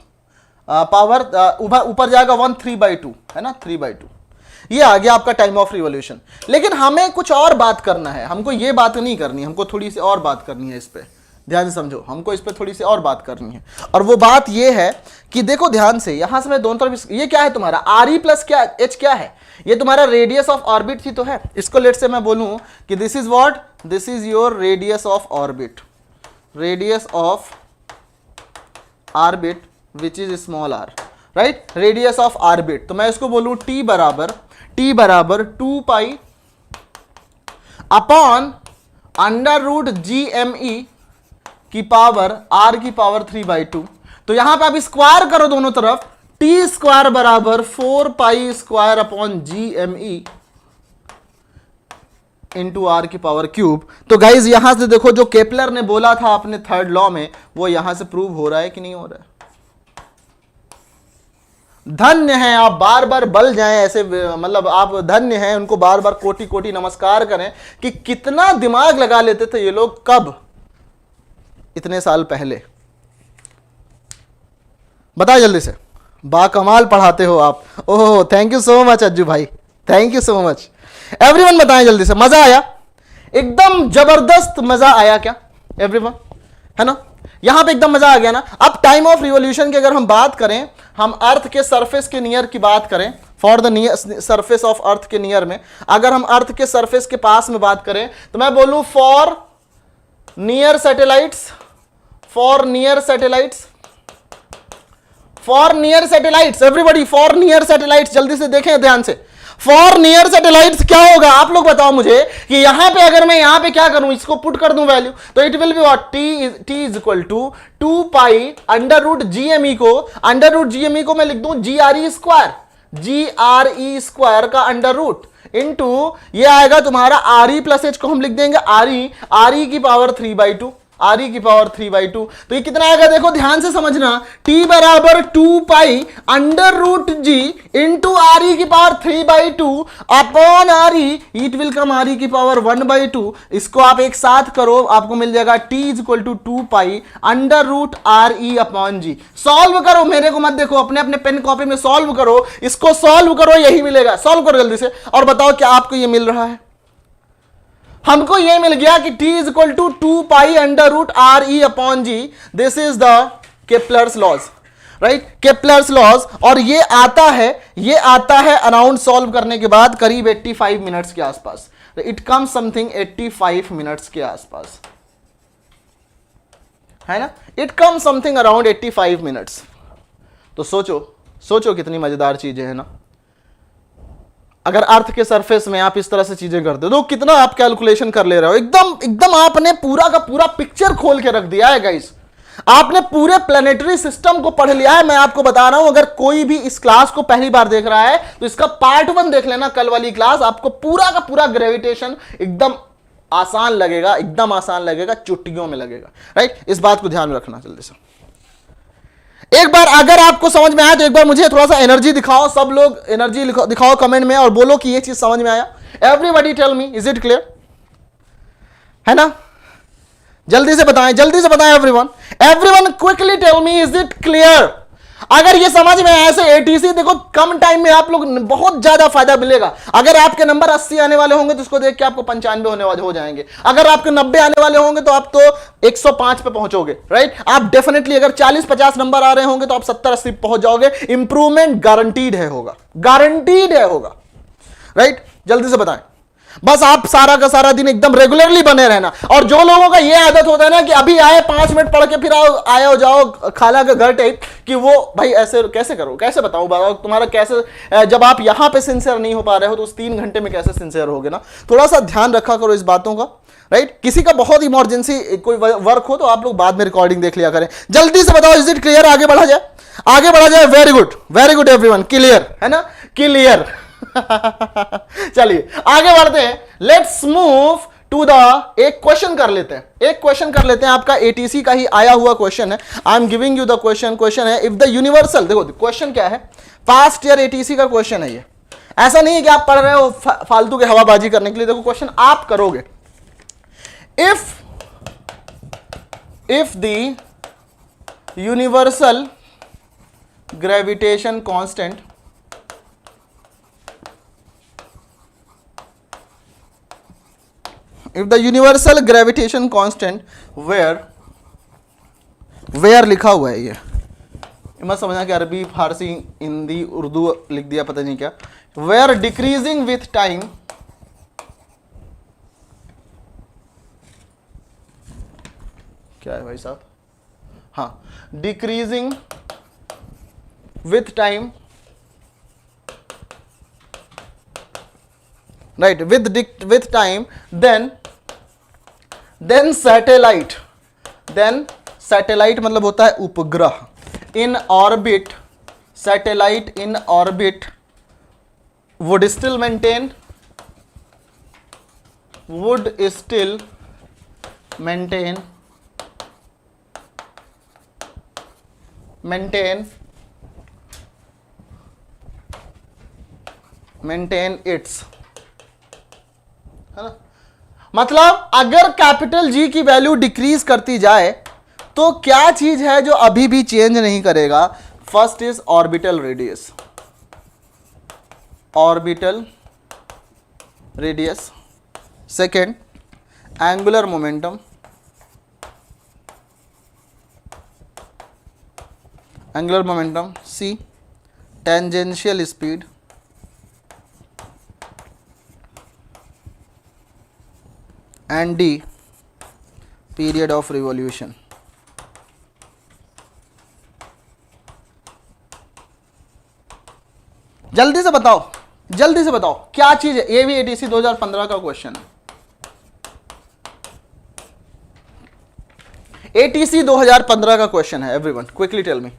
पावर ऊपर जाएगा 1 3/2, है ना, 3/2। ये आ गया आपका टाइम ऑफ रिवॉल्यूशन। लेकिन हमें कुछ और बात करना है, हमको ये बात नहीं करनी, हमको थोड़ी सी और बात करनी है इस पे, ध्यान से समझो, हमको इस पे थोड़ी सी और बात करनी है। और वो बात ये है कि देखो ध्यान से, यहां से मैं दोनों तरफ, ये क्या है तुम्हारा आर ई प्लस क्या एच, क्या है ये तुम्हारा रेडियस ऑफ ऑर्बिट ही तो है। इसको लेट से मैं बोलूं कि this is what, this is your radius of orbit, radius of orbit which is small R, right, radius of orbit. तो मैं इसको बोलूं t बराबर 2 pi upon under root GME की पावर r की पावर 3/2। तो यहां पे आप स्क्वायर करो दोनों तरफ, t स्क्वायर बराबर 4 pi square upon GME into R की पावर क्यूब। तो गाइज यहां से देखो, जो केपलर ने बोला था अपने थर्ड लॉ में, वो यहां से प्रूव हो रहा है कि नहीं हो रहा है। धन्य हैं आप, बार बार बल जाएं ऐसे, मतलब आप धन्य हैं, उनको बार बार कोटि कोटि नमस्कार करें कि कितना दिमाग लगा लेते थे ये लोग, कब, इतने साल पहले। बताए जल्दी से, बाकमाल पढ़ाते हो आप। Oh thank you so much Ajju भाई, thank you so much. Everyone बताएं जल्दी से, मजा आया, एकदम जबरदस्त मजा आया क्या एवरीवन, है ना, यहां पे एकदम मजा आ गया ना। अब टाइम ऑफ रिवॉल्यूशन की अगर हम बात करें, हम अर्थ के सरफेस के नियर की बात करें, for the near surface of अर्थ के नियर में, अगर हम अर्थ के सरफेस के पास में बात करें तो मैं बोलूं for near satellites, for near satellites, for near satellites, everybody for near satellites, जल्दी से देखें ध्यान से। फॉर नियर सैटेलाइट्स क्या होगा आप लोग बताओ मुझे कि यहां पे अगर मैं यहां पे क्या करूं, इसको पुट कर दूं वैल्यू, तो it will be what, T is equal to 2 pi under root GME को, अंडर रूट जीएमई को मैं लिख दूं GRE स्क्वायर, GRE स्क्वायर का अंडर रूट इंटू ये आएगा तुम्हारा RE प्लस एच को हम लिख देंगे RE की पावर 3/2, RE की पावर 3/2। तो ये कितना आएगा देखो ध्यान से समझना, T बराबर 2 पाई अंडर रूट जी इंटू RE की power 3/2 upon RE, it will come RE की पावर 1/2। इसको आप एक साथ करो, आपको मिल जाएगा T is equal to 2 pi under root RE upon G. Solve करो, मेरे को मत देखो, अपने अपने पेन कॉपी में सॉल्व करो, इसको सॉल्व करो, यही मिलेगा। सॉल्व करो जल्दी से और बताओ क्या आपको ये मिल रहा है। हमको ये मिल गया कि T is equal to 2 pi under root RE upon G. This is the Kepler's laws, right, Kepler's laws. और ये आता है अराउंड सॉल्व करने के बाद करीब 85 मिनट्स के आसपास। इट कम समथिंग 85 मिनट्स के आसपास, है ना, it come something around 85 minutes. तो सोचो कितनी मजेदार चीजें हैं ना। अगर अर्थ के सरफेस में आप इस तरह से चीजें करते हो तो कितना आप कैलकुलेशन कर ले रहे हो, एकदम आपने पूरा का पूरा पिक्चर खोल के रख दिया है गाइस। आपने पूरे प्लेनेटरी सिस्टम को पढ़ लिया है। मैं आपको बता रहा हूं, अगर कोई भी इस क्लास को पहली बार देख रहा है तो इसका पार्ट 1 देख लेना, कल वाली क्लास, आपको पूरा का पूरा ग्रेविटेशन एकदम आसान लगेगा, चुटकियों में लगेगा, राइट। इस बात को ध्यान में रखना जल्दी से। एक बार अगर आपको समझ में आया तो एक बार मुझे थोड़ा सा एनर्जी दिखाओ, सब लोग एनर्जी दिखाओ कमेंट में और बोलो कि ये चीज समझ में आया। Everybody tell me, is it clear, है ना? जल्दी से बताएं everyone quickly tell me, is it clear? अगर ये समझ में आया ऐसे एटीसी, देखो कम टाइम में आप लोग बहुत ज्यादा फायदा मिलेगा। अगर आपके नंबर 80 आने वाले होंगे तो इसको देख के आपको 95 होने वाले हो जाएंगे। अगर आपके 90 आने वाले होंगे तो आप तो 105 पे पहुंचोगे, राइट। आप डेफिनेटली अगर 40-50 नंबर आ रहे होंगे तो आप 70-80 पहुंच जाओगे। इंप्रूवमेंट गारंटीड होगा, राइट। जल्दी से बताएं, बस आप सारा का सारा दिन एकदम रेगुलरली बने रहना। और जो लोगों का ये आदत होता है ना कि अभी आए 5 मिनट पढ़ के फिर आए हो जाओ खाला का घर टाइप, कि वो भाई ऐसे कैसे करो, कैसे बताओ तुम्हारा कैसे, जब आप यहां पे सिंसियर नहीं हो पा रहे हो तो उस 3 घंटे में कैसे सिंसियर होगे ना। थोड़ा सा ध्यान रखा करो इस बातों का, राइट। किसी का बहुत इमरजेंसी कोई वर्क हो तो आप लोग बाद में रिकॉर्डिंग देख लिया करें। जल्दी से बताओ, इज इट क्लियर? आगे बढ़ा जाए। वेरी गुड एवरीवन, क्लियर है ना, क्लियर। चलिए आगे बढ़ते हैं। लेट्स मूव टू द एक क्वेश्चन कर लेते हैं। आपका एटीसी का ही आया हुआ क्वेश्चन है। I am giving you the question है, इफ द यूनिवर्सल, देखो क्वेश्चन क्या है, पास्ट ईयर एटीसी का क्वेश्चन है ये। ऐसा नहीं है कि आप पढ़ रहे हो फालतू के हवाबाजी करने के लिए। देखो क्वेश्चन आप करोगे, if the universal gravitation constant if the universal gravitation constant where लिखा हुआ है, ये मत समझना कि अरबी फारसी हिंदी उर्दू लिख दिया पता नहीं क्या। where decreasing with time, क्या है भाई साहब, हाँ, decreasing with time, right, with time, then satellite मतलब होता है उपग्रह, in orbit, satellite in orbit would still maintain its, है ना। मतलब अगर कैपिटल जी की वैल्यू डिक्रीज करती जाए तो क्या चीज है जो अभी भी चेंज नहीं करेगा? First is orbital radius, second angular momentum, C tangential speed, and D period of revolution. जल्दी से बताओ, जल्दी से बताओ क्या चीज है। ये भी एटीसी 2015 का क्वेश्चन है। एटीसी 2015 का क्वेश्चन है। Everyone quickly tell me.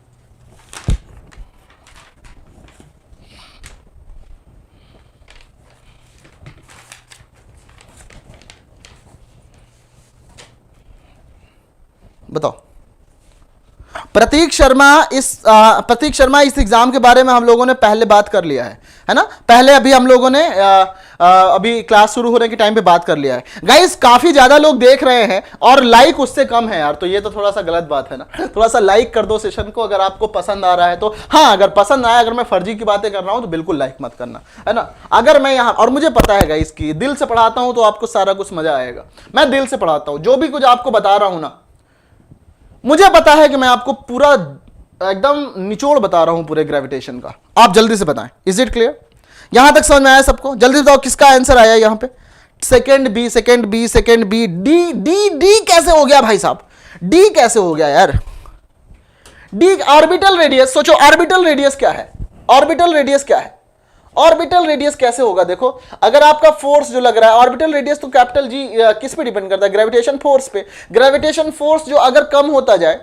बताओ। प्रतीक शर्मा इस एग्जाम के बारे में हम लोगों ने पहले बात कर लिया है ना। पहले अभी हम लोगों ने अभी क्लास शुरू होने के टाइम पे बात कर लिया है। गाइस काफी ज्यादा लोग देख रहे हैं और लाइक उससे कम है यार, तो ये तो थोड़ा सा गलत बात है ना। थोड़ा सा लाइक कर दो सेशन को अगर आपको पसंद आ रहा है तो। हाँ अगर पसंद आया, अगर मैं फर्जी की बातें कर रहा हूं तो बिल्कुल लाइक मत करना, है ना। अगर मैं यहाँ, और मुझे पता है गाइस की दिल से पढ़ाता हूं तो आपको सारा कुछ मजा आएगा। मैं दिल से पढ़ाता हूं, जो भी कुछ आपको बता रहा हूं ना, मुझे पता है कि मैं आपको पूरा एकदम निचोड़ बता रहा हूं पूरे ग्रेविटेशन का। आप जल्दी से बताएं, इज इट क्लियर? यहां तक समझ में आया सबको? जल्दी बताओ किसका आंसर आया यहां पे। Second B, second B, second B, D D D कैसे हो गया भाई साहब? डी कैसे हो गया यार? D orbital radius. सोचो ऑर्बिटल रेडियस क्या है? ऑर्बिटल रेडियस क्या है? ऑर्बिटल रेडियस कैसे होगा? देखो अगर आपका फोर्स जो लग रहा है, ऑर्बिटल रेडियस तो कैपिटल जी किस पे डिपेंड करता है? ग्रेविटेशन फोर्स पे। ग्रेविटेशन फोर्स जो अगर कम होता जाए,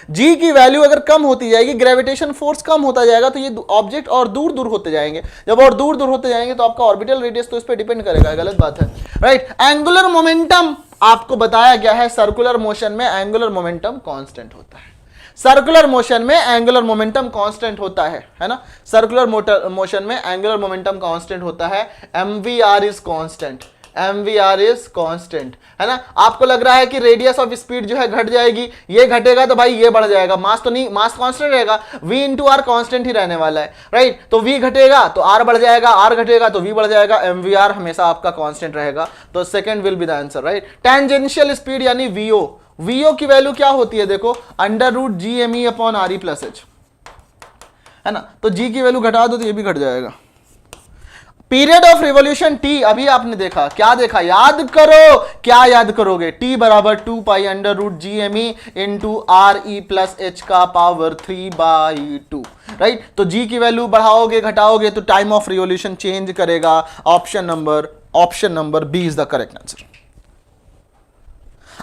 जी की वैल्यू अगर कम होती जाएगी, ग्रेविटेशन फोर्स कम होता जाएगा, तो ये ऑब्जेक्ट और दूर दूर होते जाएंगे। जब और दूर दूर होते जाएंगे तो आपका ऑर्बिटल रेडियस तो इस पे डिपेंड करेगा। गलत बात है, राइट। एंगुलर मोमेंटम आपको बताया गया है, सर्कुलर मोशन में एंगुलर मोमेंटम कांस्टेंट होता है। सर्कुलर मोशन में एंगुलर मोमेंटम कांस्टेंट होता है ना। सर्कुलर मोशन में एंगुलर मोमेंटम कांस्टेंट होता है। mvr is constant, mvr is constant, है ना। आपको लग रहा है कि रेडियस ऑफ स्पीड जो है घट जाएगी, ये घटेगा तो भाई ये बढ़ जाएगा। मास तो नहीं, मास कांस्टेंट रहेगा, v इंटू आर कांस्टेंट ही रहने वाला है, राइट। तो v घटेगा तो r बढ़ जाएगा, r घटेगा तो v बढ़ जाएगा, mvr हमेशा आपका कांस्टेंट रहेगा। तो second will be the answer, right. Tangential speed यानी vo, vo की वैल्यू क्या होती है? देखो under root G M E upon R E plus H, है ना। तो g की वैल्यू घटा दो तो ये भी घट जाएगा। पीरियड ऑफ रिवॉल्यूशन t, अभी आपने देखा, क्या देखा? याद करो, क्या याद करोगे? t बराबर 2 pi under root G M E into R E plus H का पावर 3/2, राइट। तो g की वैल्यू बढ़ाओगे घटाओगे तो टाइम ऑफ रिवॉल्यूशन चेंज करेगा। Option number B is the correct answer.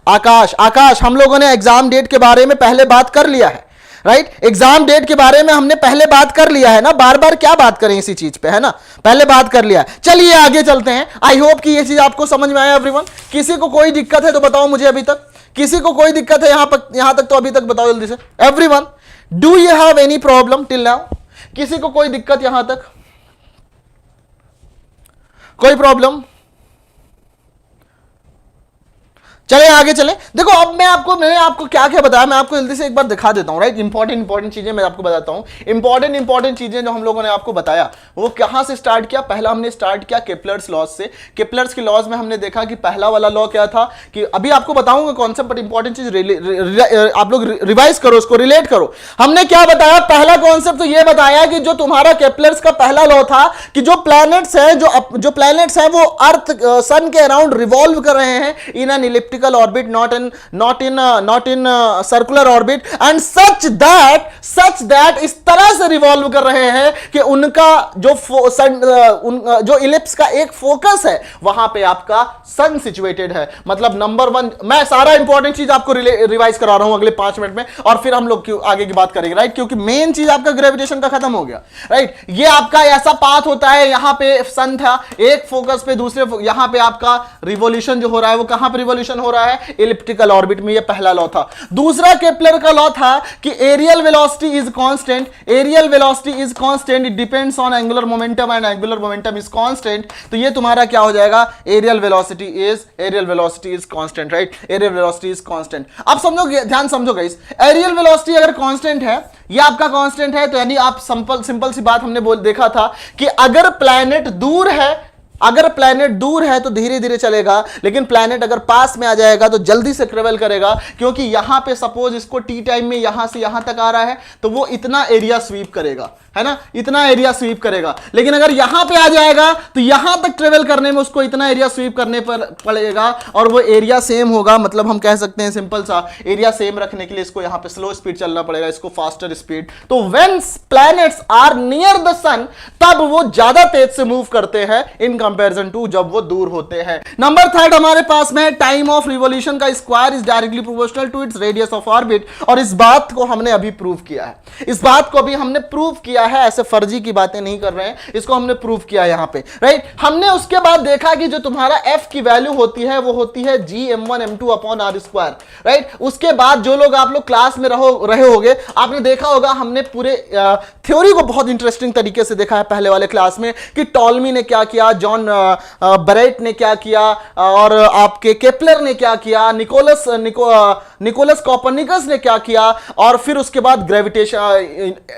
Akash हम लोगों ने एग्जाम डेट के बारे में पहले बात कर लिया है, राइट। एग्जाम डेट के बारे में हमने पहले बात कर लिया है ना। बार बार क्या बात करें इसी चीज पे, है ना। पहले बात कर लिया है। चलिए आगे चलते हैं। आई होप कि ये चीज आपको समझ में आया एवरीवन। किसी को कोई दिक्कत है तो बताओ मुझे अभी तक। किसी को कोई दिक्कत है यहां तक तो अभी तक बताओ जल्दी से। Everyone, do you have any problem till now? किसी को कोई दिक्कत यहां तक? कोई प्रॉब्लम? चले आगे चले। देखो अब मैंने आपको क्या क्या बताया, मैं आपको जल्दी से एक बार दिखा देता हूं, राइट। इंपॉर्टेंट चीजें मैं आपको बताता हूं। इंपॉर्टेंट चीजें जो हम लोगों ने आपको बताया वो कहां से स्टार्ट किया? पहला हमने स्टार्ट किया केप्लर्स लॉज से। केप्लर्स के लॉज में हमने देखा कि पहला वाला लॉ क्या था, कि अभी आपको बताऊंगा कॉन्सेप्ट, बट इंपॉर्टेंट चीज आप लोग रिवाइज करो, उसको रिलेट करो। हमने क्या बताया? पहला कॉन्सेप्ट तो ये बताया कि जो तुम्हारा केप्लर्स का पहला लॉ था कि जो प्लैनेट्स हैं वो अर्थ सन के अराउंड रिवॉल्व कर रहे हैं in an elliptical orbit, not in circular orbit, and such that इस तरह से रिवॉल्व कर रहे हैं कि उनका जो इलिप्स का एक फोकस है वहां पे आपका सन सिचुएटेड है। मतलब नंबर 1, मैं सारा इंपॉर्टेंट चीज आपको रिवाइज करा रहा हूं अगले 5 मिनट में, और फिर हम लोग आगे की बात करेंगे, राइट। क्योंकि मेन चीज आपका ग्रेविटेशन का खत्म हो गया, राइट। ये आपका ऐसा पाथ होता है, यहां पे सन था एक फोकस पे, दूसरे यहां पे आपका रिवॉल्यूशन जो हो रहा है वो कहां पे रिवॉल्यूशन हो रहा है? इलिप्टिकल ऑर्बिट में। ये पहला लॉ था। दूसरा केप्लर का लॉ था कि areal velocity is constant, it depends on angular momentum and angular momentum is constant. तो ये तुम्हारा क्या हो जाएगा? Areal velocity is constant, right. Areal velocity is constant. अब समझो, ध्यान समझो गाइस, एरियल वेलोसिटी अगर कांस्टेंट है, ये आपका कांस्टेंट है, तो यानी आप सिंपल सी बात हमने देखा था कि अगर प्लैनेट दूर है तो धीरे धीरे चलेगा, लेकिन प्लैनेट अगर पास में आ जाएगा तो जल्दी से ट्रेवल करेगा। क्योंकि यहां पे सपोज इसको टी टाइम में यहां से यहां तक आ रहा है तो वो इतना एरिया स्वीप करेगा, है ना, इतना एरिया स्वीप करेगा। लेकिन अगर यहां पे आ जाएगा तो यहां तक ट्रेवल करने में उसको इतना एरिया स्वीप करने पर पड़ेगा, और वो एरिया सेम होगा। मतलब हम कह सकते हैं सिंपल सा, एरिया सेम रखने के लिए इसको यहां पे स्लो स्पीड चलना पड़ेगा, इसको फास्टर स्पीड। तो when planets are near the sun, तब वो ज्यादा तेज से मूव करते हैं इन कंपैरिजन टू जब वो दूर होते हैं। नंबर थर्ड हमारे पास में टाइम ऑफ रिवॉल्यूशन का square is directly proportional to its radius of orbit, और इस बात को हमने अभी प्रूव किया है। इस बात को अभी हमने प्रूव किया है, ऐसे फर्जी की बातें नहीं कर रहे हैं, इसको हमने प्रूव किया यहां पे, राइट। हमने उसके बाद देखा कि जो तुम्हारा f की वैल्यू होती है वो होती है gm1m2 upon r square, right. उसके बाद जो लोग आप लोग क्लास में रहे होगे, आपने देखा होगा हमने पूरे थ्योरी को बहुत इंटरेस्टिंग तरीके से देखा है पहले वाले क्लास में, कि टॉलमी ने क्या किया, जॉन बरेट ने क्या किया, और आपके केपलर ने क्या किया, निकोलस कॉपरनिकस ने क्या किया, और फिर उसके बाद ग्रेविटेशन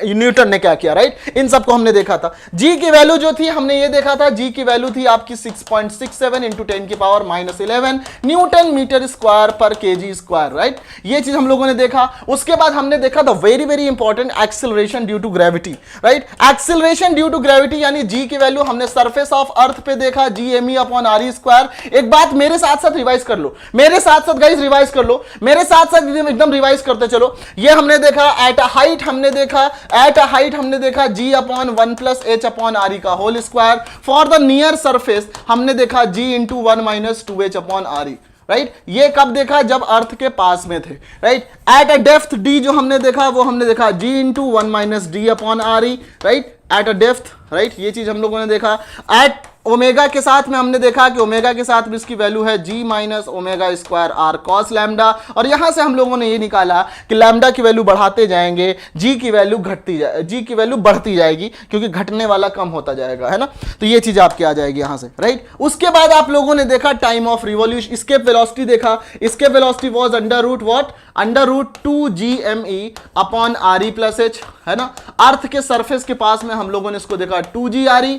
न्यूटन ने क्या किया, राइट। इन सबको हमने देखा था। जी की वैल्यू जो थी हमने ये देखा था, जी की वैल्यू थी आपकी 6.67 इंटू 10 की पावर -11 न्यूटन मीटर स्क्वायर पर केजी स्क्वायर, राइट। ये चीज हम लोगों ने देखा। उसके बाद हमने देखा था very very important acceleration due to gravity, right. Acceleration due to gravity यानी जी की वैल्यू हमने सरफेस ऑफ अर्थ पे देखा, GME अपॉन RE स्क्वायर। एक बात मेरे साथ साथ रिवाइज कर लो, मेरे साथ साथ गाइस रिवाइज कर लो, मेरे साथ साथ एकदम रिवाइज करते चलो। ये हमने देखा एट अ हाइट, हमने देखा एट अ हाइट हमने देखा G upon 1 plus H upon RE का whole square. For the near surface हमने देखा G into 1 minus 2H upon RE, right. ये कब देखा, जब अर्थ के पास में थे, right. At a depth D जो हमने देखा वो हमने देखा G into 1 minus D upon RE, right, at a depth, right. ये चीज हम लोगों ने देखा। एट ओमेगा के साथ में हमने देखा कि ओमेगा के साथ भी इसकी वैल्यू है G minus omega square R cos lambda, और यहां से हम लोगों ने ये निकाला कि लैम्डा की वैल्यू बढ़ाते जाएंगे, G की वैल्यू G की वैल्यू बढ़ती जाएगी, क्योंकि घटने वाला कम होता जाएगा, है ना। तो ये चीज आपकी आ जाएगी यहां से, राइट। उसके बाद आप लोगों ने देखा टाइम ऑफ रिवॉल्यूशन, इसके वेलोसिटी देखा, इसके velocity was under root what, under root 2GME upon RE plus H, है ना। अर्थ के सरफेस के पास में हम लोगों ने इसको देखा 2GRE,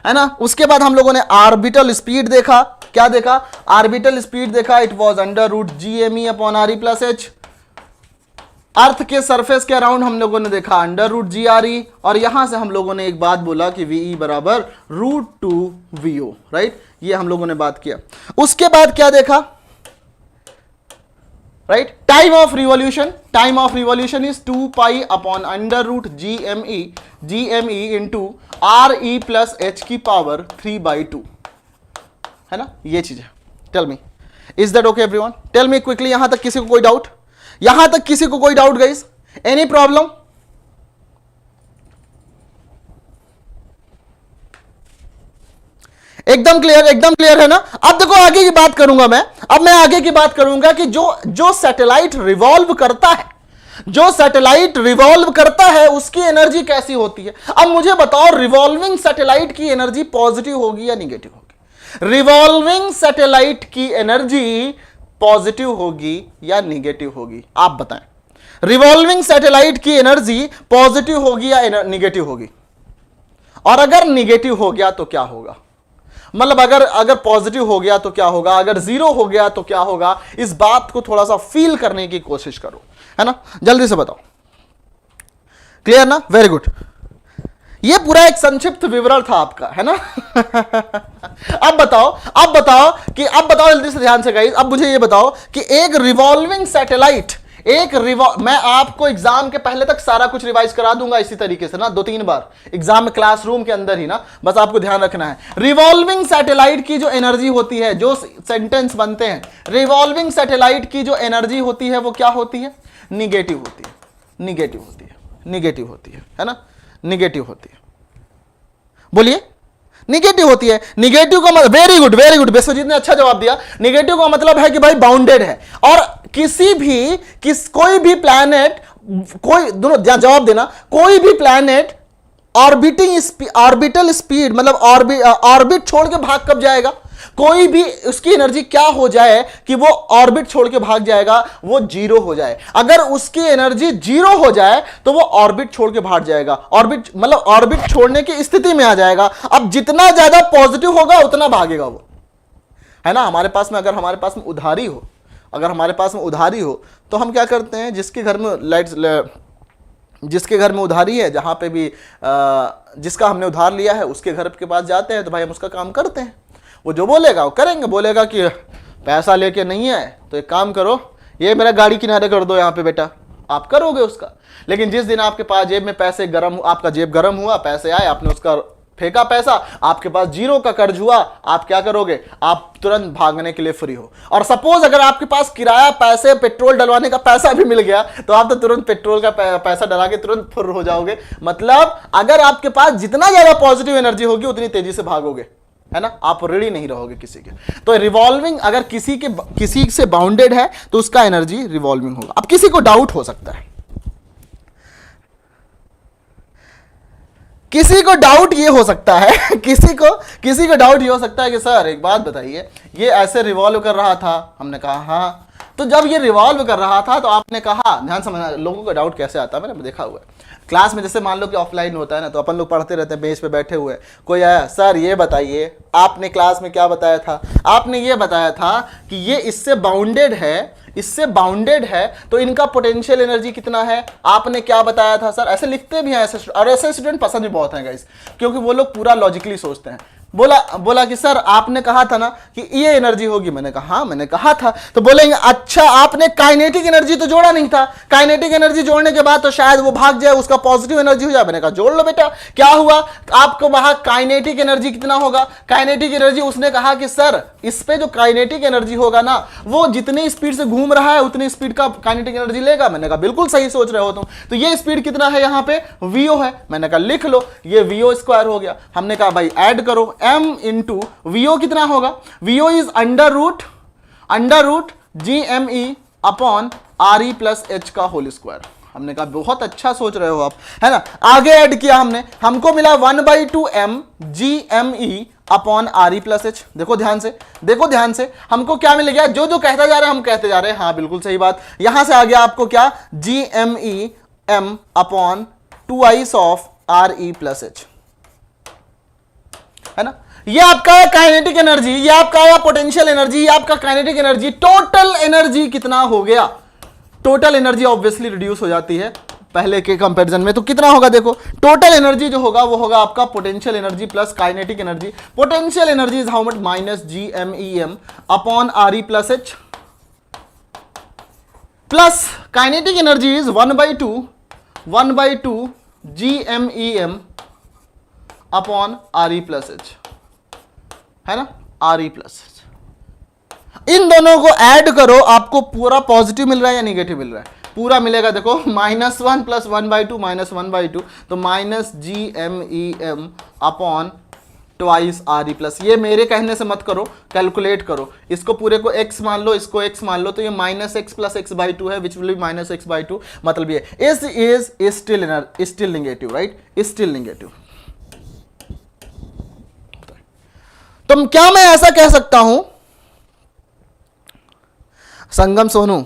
है ना। उसके बाद हम लोगों ने ऑर्बिटल स्पीड देखा, क्या देखा, ऑर्बिटल स्पीड देखा, it was under root GME upon RE plus H। Earth के सरफेस के अराउंड हम लोगों ने देखा अंडर रूट GRE, और यहां से हम लोगों ने एक बात बोला कि VE बराबर √2VO, राइट। ये हम लोगों ने बात किया। उसके बाद क्या देखा, right, time of revolution is 2 pi upon under root GME into RE plus H की पावर 3/2, है ना। ये चीज है। Tell me, is that okay everyone? Tell me quickly, यहां तक किसी को कोई डाउट, यहां तक किसी को कोई डाउट गाइस, एनी प्रॉब्लम? एकदम क्लियर है ना। अब देखो आगे की बात करूंगा मैं, अब मैं आगे की बात करूंगा कि जो सैटेलाइट रिवॉल्व करता है, जो सैटेलाइट रिवॉल्व करता है उसकी एनर्जी कैसी होती है। अब मुझे बताओ, रिवॉल्विंग सैटेलाइट की एनर्जी पॉजिटिव होगी या निगेटिव होगी? रिवॉल्विंग सैटेलाइट की एनर्जी पॉजिटिव होगी या निगेटिव होगी? आप बताएं, रिवॉल्विंग सैटेलाइट की एनर्जी पॉजिटिव होगी या निगेटिव होगी? और अगर निगेटिव हो गया तो क्या होगा? मतलब अगर पॉजिटिव हो गया तो क्या होगा, अगर जीरो हो गया तो क्या होगा? इस बात को थोड़ा सा फील करने की कोशिश करो, है ना। जल्दी से बताओ, क्लियर ना? Very good. ये पूरा एक संक्षिप्त विवरण था आपका, है ना। अब बताओ जल्दी से, ध्यान से गाइस। अब मुझे ये बताओ कि एक रिवॉल्विंग सैटेलाइट, मैं आपको एग्जाम के पहले तक सारा कुछ रिवाइज करा दूंगा इसी तरीके से ना, 2-3 बार एग्जाम में क्लासरूम के अंदर ही ना, बस आपको ध्यान रखना है। रिवॉल्विंग सैटेलाइट की जो एनर्जी होती है, जो सेंटेंस बनते हैं, रिवॉल्विंग सैटेलाइट की जो एनर्जी होती है वो क्या होती है? निगेटिव होती है, है ना, निगेटिव होती है। बोलिए, निगेटिव होती है। निगेटिव का मतलब, वेरी गुड विश्वजीत ने अच्छा जवाब दिया। निगेटिव का मतलब है कि भाई बाउंडेड है, और कोई भी प्लैनेट, कोई दोनों जवाब देना, कोई भी प्लैनेट ऑर्बिटल स्पीड मतलब ऑर्बिट छोड़ के भाग कब जाएगा? कोई भी उसकी एनर्जी क्या हो जाए कि वो ऑर्बिट छोड़ के भाग जाएगा? वो जीरो हो जाए। अगर उसकी एनर्जी जीरो हो जाए तो वो ऑर्बिट छोड़ के भाग जाएगा, ऑर्बिट छोड़ने की स्थिति में आ जाएगा। अब जितना ज्यादा पॉजिटिव होगा उतना भागेगा वो, है ना। अगर हमारे पास में उधारी हो तो हम क्या करते हैं, जिसके घर में जिसके घर में उधारी है, जहां पे भी जिसका हमने उधार लिया है उसके घर के पास जाते हैं तो भाई हम उसका काम करते हैं। वो जो बोलेगा वो करेंगे। बोलेगा कि पैसा लेके नहीं है तो एक काम करो, ये मेरा गाड़ी किनारे कर दो यहाँ पे बेटा, आप करोगे उसका। लेकिन जिस दिन आपके पास जेब में पैसे गर्म, आपका जेब गर्म हुआ, पैसे आए, आपने उसका फेंका पैसा, आपके पास जीरो का कर्ज हुआ, आप क्या करोगे? आप तुरंत भागने के लिए फ्री हो। और सपोज अगर आपके पास किराया, पैसे, पेट्रोल डलवाने का पैसा भी मिल गया तो आप तो तुरंत पेट्रोल का पैसा डला के तुरंत फुर्र हो जाओगे। मतलब अगर आपके पास जितना ज्यादा पॉजिटिव एनर्जी होगी उतनी तेजी से भागोगे, है ना, आप रेडी नहीं रहोगे किसी के। तो रिवॉल्विंग अगर किसी से बाउंडेड है तो उसका एनर्जी रिवॉल्विंग होगा। अब किसी को डाउट हो सकता है, किसी को डाउट ये हो सकता है किसी को डाउट ये हो सकता है कि सर एक बात बताइए, ये ऐसे रिवॉल्व कर रहा था। हमने कहा हाँ। तो जब ये रिवॉल्व कर रहा था तो आपने कहा, ध्यान समझना, लोगों का डाउट कैसे आता है मैंने देखा हुआ है क्लास में। जैसे मान लो कि ऑफलाइन होता है ना, तो अपन लोग पढ़ते रहते हैं, बेंच पे बैठे हुए, कोई आया, सर ये बताइए आपने क्लास में क्या बताया था? आपने ये बताया था कि ये इससे बाउंडेड है तो इनका पोटेंशियल एनर्जी कितना है? आपने क्या बताया था सर? ऐसे लिखते भी हैं ऐसे, और ऐसे स्टूडेंट पसंद भी बहुत हैं गाइस, क्योंकि वो लोग पूरा लॉजिकली सोचते हैं। बोला कि सर आपने कहा था ना कि ये एनर्जी होगी। मैंने कहा हाँ मैंने कहा था। तो बोलेंगे अच्छा आपने काइनेटिक एनर्जी तो जोड़ा नहीं था, काइनेटिक एनर्जी जोड़ने के बाद तो शायद वो भाग जाए, उसका पॉजिटिव एनर्जी हो जाए। मैंने कहा जोड़ लो बेटा। क्या हुआ? आपको वहां काइनेटिक एनर्जी कितना होगा? काइनेटिक एनर्जी उसने कहा कि सर इस पे जो काइनेटिक एनर्जी होगा ना, वो जितनी स्पीड से घूम रहा है उतनी स्पीड का काइनेटिक एनर्जी लेगा। मैंने कहा बिल्कुल सही सोच रहे हो तुम। तो ये स्पीड कितना है यहाँ पे? वीओ है। मैंने कहा लिख लो, ये वीओ स्क्वायर हो गया। हमने कहा भाई ऐड करो, m इंटू वीओ कितना होगा? V O is under root GME upon RE plus H का होल स्क्वायर। हमने कहा बहुत अच्छा सोच रहे हो आप, है ना। आगे ऐड किया हमने, हमको मिला 1/2 m GME upon RE plus H। देखो ध्यान से हमको क्या मिल गया? जो कहता जा रहे हैं हम कहते जा रहे हैं, हाँ बिल्कुल सही बात। यहां से आ गया आपको क्या? GME m upon 2i of RE plus H, है ना। ये आपका है काइनेटिक एनर्जी, ये आपका है पोटेंशियल एनर्जी, ये आपका काइनेटिक एनर्जी। टोटल एनर्जी कितना हो गया? टोटल एनर्जी ऑब्वियसली रिड्यूस हो जाती है पहले के कंपैरिजन में। तो कितना होगा? देखो टोटल एनर्जी जो होगा वो होगा आपका potential energy plus kinetic energy. Potential energy is how much? Minus GMEm upon RE plus H, plus kinetic energy is 1/2 GMEm upon RE plus H, है ना, RE प्लस। इन दोनों को ऐड करो, आपको पूरा पॉजिटिव मिल रहा है या निगेटिव मिल रहा है? पूरा मिलेगा। देखो -1 प्लस 1/2 -1/2, तो minus GMEm upon twice RE plus. ये मेरे कहने से मत करो, कैलकुलेट करो। इसको पूरे को x मान लो, इसको x मान लो, तो ये -x प्लस x/2 है, विच विल बी -x/2। मतलब ये is still negative, right, still negative. तो क्या मैं ऐसा कह सकता हूं संगम सोनू?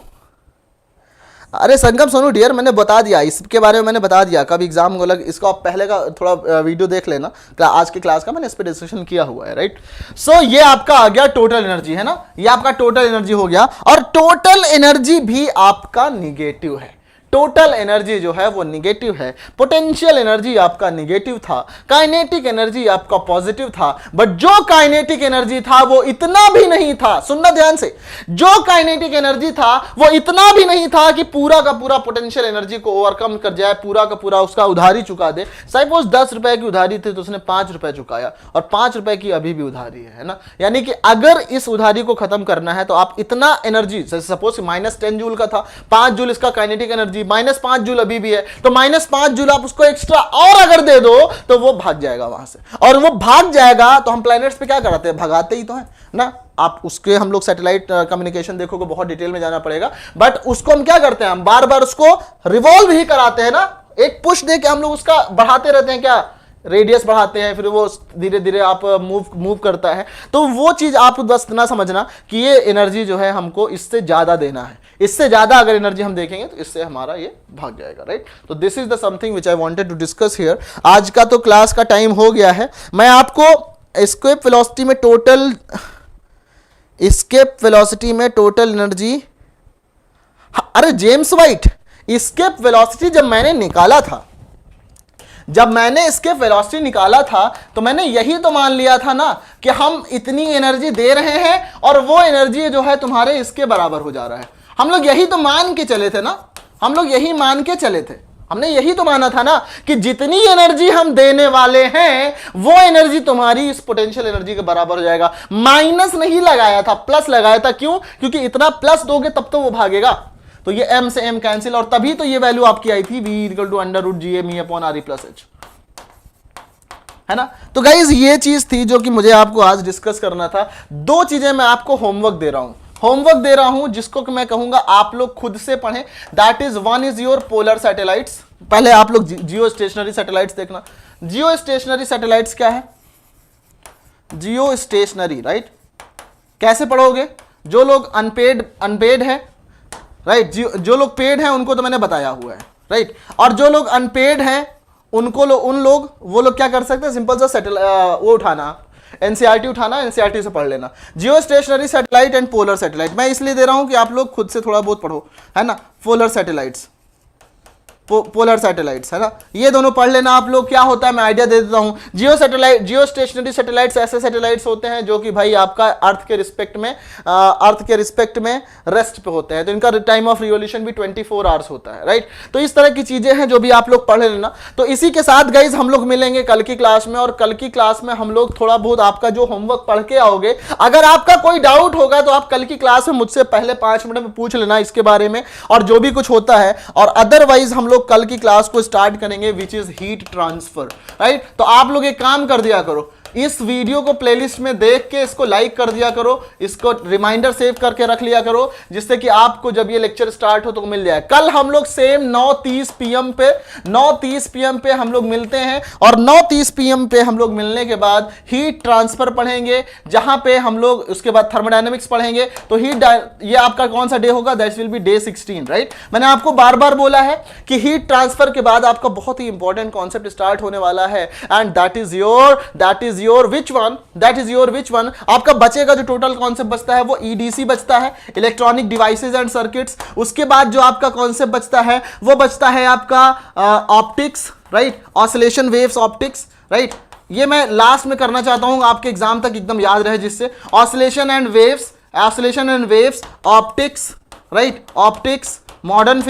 अरे संगम सोनू डियर, मैंने बता दिया इसके बारे में, मैंने बता दिया कब एग्जाम को लग, इसको आप पहले का थोड़ा वीडियो देख लेना, आज की क्लास का मैंने इस पर डिस्कशन किया हुआ है, राइट। सो ये आपका आ गया टोटल एनर्जी, है ना, ये आपका टोटल एनर्जी हो गया। और टोटल एनर्जी भी आपका निगेटिव है। टोटल एनर्जी जो है वो निगेटिव है। पोटेंशियल एनर्जी आपका निगेटिव था, काइनेटिक एनर्जी आपका पॉजिटिव था। बट जो काइनेटिक एनर्जी था वो इतना भी नहीं था, सुनना ध्यान से, जो काइनेटिक एनर्जी था वो इतना भी नहीं था कि पूरा का पूरा पोटेंशियल एनर्जी को ओवरकम कर जाए, पूरा का पूरा उसका उधारी चुका दे। सपोज 10 रुपए की उधारी थी तो उसने 5 रुपए चुकाया, और 5 रुपए की अभी भी उधारी है ना। यानी कि अगर इस उधारी को खत्म करना है तो आप इतना एनर्जी, सपोज -10 जूल का था, 5 जूल इसका काइनेटिक एनर्जी, -5 जूल अभी भी है, तो -5 जूल आप उसको एक्स्ट्रा और अगर दे दो तो वो भाग जाएगा वहां से। और वो भाग जाएगा तो हम प्लैनेट्स पे क्या कराते हैं? भगाते ही तो है ना। आप उसके, हम लोग सैटेलाइट कम्युनिकेशन देखोगे, बहुत डिटेल में जाना पड़ेगा, बट उसको हम क्या करते हैं? हम बार बार उसको रिवॉल्व ही कराते हैं ना, एक पुश दे के हम लोग उसका बढ़ाते रहते हैं, क्या रेडियस बढ़ाते हैं, फिर वो धीरे धीरे आप मूव करता है। तो वो चीज आप बस इतना समझना कि ये एनर्जी जो है हमको इससे ज्यादा देना है, इससे ज्यादा अगर एनर्जी हम देखेंगे तो इससे हमारा ये भाग जाएगा, राइट। तो this is the something which I wanted to discuss here. आज का तो क्लास का टाइम हो गया है। मैं आपको एस्केप वेलोसिटी में टोटल एनर्जी, अरे जेम्स वाइट, एस्केप वेलोसिटी जब मैंने निकाला था, जब मैंने एस्केप वेलोसिटी निकाला था तो मैंने यही तो मान लिया था ना कि हम इतनी एनर्जी दे रहे हैं और वो एनर्जी जो है तुम्हारे इसके बराबर हो जा रहा है। हम लोग यही तो मान के चले थे ना, हम लोग यही मान के चले थे, हमने यही तो माना था ना कि जितनी एनर्जी हम देने वाले हैं वो एनर्जी तुम्हारी इस पोटेंशियल एनर्जी के बराबर हो जाएगा। माइनस नहीं लगाया था, प्लस लगाया था। क्यों? क्योंकि इतना प्लस दोगे तब तो वो भागेगा। तो ये m से m कैंसिल, और तभी तो ये वैल्यू आपकी आई थी v equal to under root G M E upon R E plus H, है ना। तो गाइज ये चीज थी जो कि मुझे आपको आज डिस्कस करना था। दो चीजें मैं आपको होमवर्क दे रहा हूं, होमवर्क दे रहा हूं जिसको कि मैं कहूंगा आप लोग खुद से पढ़ें। That is one is your polar satellites. पहले आप लोग जियो स्टेशनरी सैटेलाइट्स देखना। जियो स्टेशनरी सैटेलाइट्स क्या है? जियो स्टेशनरी, राइट। कैसे पढ़ोगे? जो लोग अनपेड है, राइट, जो लोग पेड हैं उनको तो मैंने बताया हुआ है, राइट। और जो लोग अनपेड हैं उनको वो लोग क्या कर सकते हैं? सिंपल सा वो उठाना, एनसीईआरटी उठाना, एनसीईआरटी से पढ़ लेना। जियो stationery satellite and polar satellite मैं इसलिए दे रहा हूं कि आप लोग खुद से थोड़ा बहुत पढ़ो, है ना। पोलर सैटेलाइट्स, पोलर सैटेलाइट्स, है ना, ये दोनों पढ़ लेना आप लोग। क्या होता है मैं आइडिया दे देता हूं। जियो स्टेशनरी सैटेलाइट्स ऐसे सैटेलाइट्स होते हैं जो कि भाई आपका अर्थ के रिस्पेक्ट में रेस्ट पे होते हैं, तो इनका टाइम ऑफ रिवोल्यूशन भी 24 आवर्स होता है, राइट। तो इस तरह की चीजें हैं जो भी आप लोग पढ़ लेना। तो इसी के साथ गाइज हम लोग मिलेंगे कल की क्लास में, और कल की क्लास में हम लोग थोड़ा बहुत आपका जो होमवर्क पढ़ के आओगे, अगर आपका कोई डाउट होगा तो आप कल की क्लास में मुझसे पहले 5 मिनट में पूछ लेना इसके बारे में, और जो भी कुछ होता है। और अदरवाइज हम लोग कल की क्लास को स्टार्ट करेंगे which is heat transfer, right. तो आप लोग एक काम कर दिया करो, इस वीडियो को प्लेलिस्ट में देख के इसको लाइक कर दिया करो, इसको रिमाइंडर सेव करके रख लिया करो, जिससे कि आपको जब ये लेक्चर स्टार्ट हो तो मिल जाए। कल हम लोग सेम 9:30 PM पे हम लोग मिलते हैं, और 9:30 PM पे हम लोग मिलने के बाद हीट ट्रांसफर पढ़ेंगे, जहां पे हम लोग उसके बाद थर्मोडायनेमिक्स पढ़ेंगे। तो ये आपका कौन सा डे होगा? That will B day 16, right. मैंने आपको बार बार बोला है कि हीट ट्रांसफर के बाद आपका बहुत ही इंपॉर्टेंट कॉन्सेप्ट स्टार्ट होने वाला है, and that is your which one? आपका बचेगा जो टोटल कॉन्सेप्ट बचता है वो ईडीसी बचता है, इलेक्ट्रॉनिक डिवाइसेस एंड सर्किट्स। उसके बाद जो आपका कॉन्सेप्ट बचता है वो बचता है आपका optics, right, oscillation waves optics, right. ये मैं लास्ट में करना चाहता हूं आपके एग्जाम तक एकदम याद रहे, जिससे oscillation and waves optics, right, optics, modern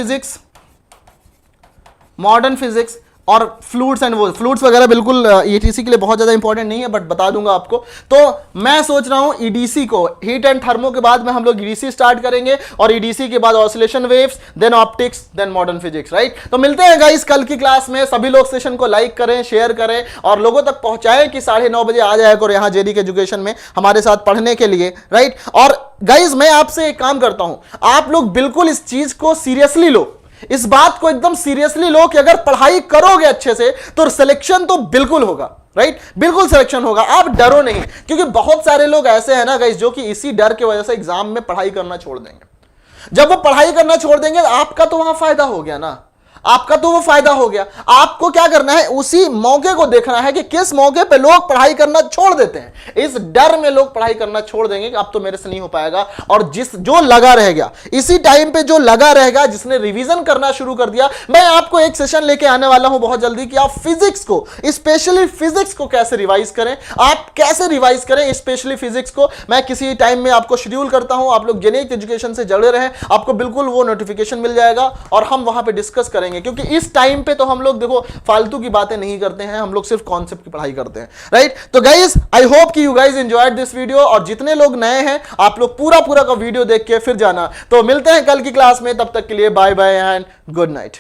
physics और फ्लूइड्स वगैरह बिल्कुल ईटीसी के लिए बहुत ज्यादा इंपॉर्टेंट नहीं है, बट बता दूंगा आपको। तो मैं सोच रहा हूं ईडीसी को, हीट एंड थर्मो के बाद में हम लोग ईडीसी स्टार्ट करेंगे, और ईडीसी के बाद oscillation waves, then optics, then modern physics, right. तो मिलते हैं गाइस कल की क्लास में। सभी लोग सेशन को लाइक करें, शेयर करें, और लोगों तक पहुंचाएं कि 9:30 बजे आ जाए करो यहाँ जेडी के एजुकेशन में हमारे साथ पढ़ने के लिए, राइट। और गाइज मैं आपसे एक काम करता हूं, आप लोग बिल्कुल इस चीज को सीरियसली लो, इस बात को एकदम सीरियसली लो कि अगर पढ़ाई करोगे अच्छे से तो सिलेक्शन तो बिल्कुल होगा, राइट, बिल्कुल सिलेक्शन होगा। आप डरो नहीं, क्योंकि बहुत सारे लोग ऐसे हैं ना गाइस जो कि इसी डर की वजह से एग्जाम में पढ़ाई करना छोड़ देंगे। जब वो पढ़ाई करना छोड़ देंगे आपका तो वहां फायदा हो गया ना, आपका तो वो फायदा हो गया। आपको क्या करना है, उसी मौके को देखना है कि किस मौके पे लोग पढ़ाई करना छोड़ देते हैं। इस डर में लोग पढ़ाई करना छोड़ देंगे कि अब तो मेरे से नहीं हो पाएगा, और जो लगा रहेगा इसी टाइम पे, जो लगा रहेगा, जिसने रिवीजन करना शुरू कर दिया, मैं आपको एक सेशन लेके आने वाला हूं बहुत जल्दी कि आप फिजिक्स को, स्पेशली फिजिक्स को कैसे रिवाइज करें, आप कैसे रिवाइज करें स्पेशली फिजिक्स को। मैं किसी टाइम में आपको शेड्यूल करता हूं, आप लोग जेनेटिक एजुकेशन से जुड़े रहें, आपको बिल्कुल वो नोटिफिकेशन मिल जाएगा, और हम वहां पे डिस्कस करेंगे। क्योंकि इस टाइम पे तो हम लोग देखो फालतू की बातें नहीं करते हैं, हम लोग सिर्फ कॉन्सेप्ट की पढ़ाई करते हैं, राइट। तो गाइस आई होप कि you guys enjoyed this video, और जितने लोग नए हैं आप लोग पूरा का वीडियो देख के फिर जाना। तो मिलते हैं कल की क्लास में, तब तक के लिए bye bye and good night.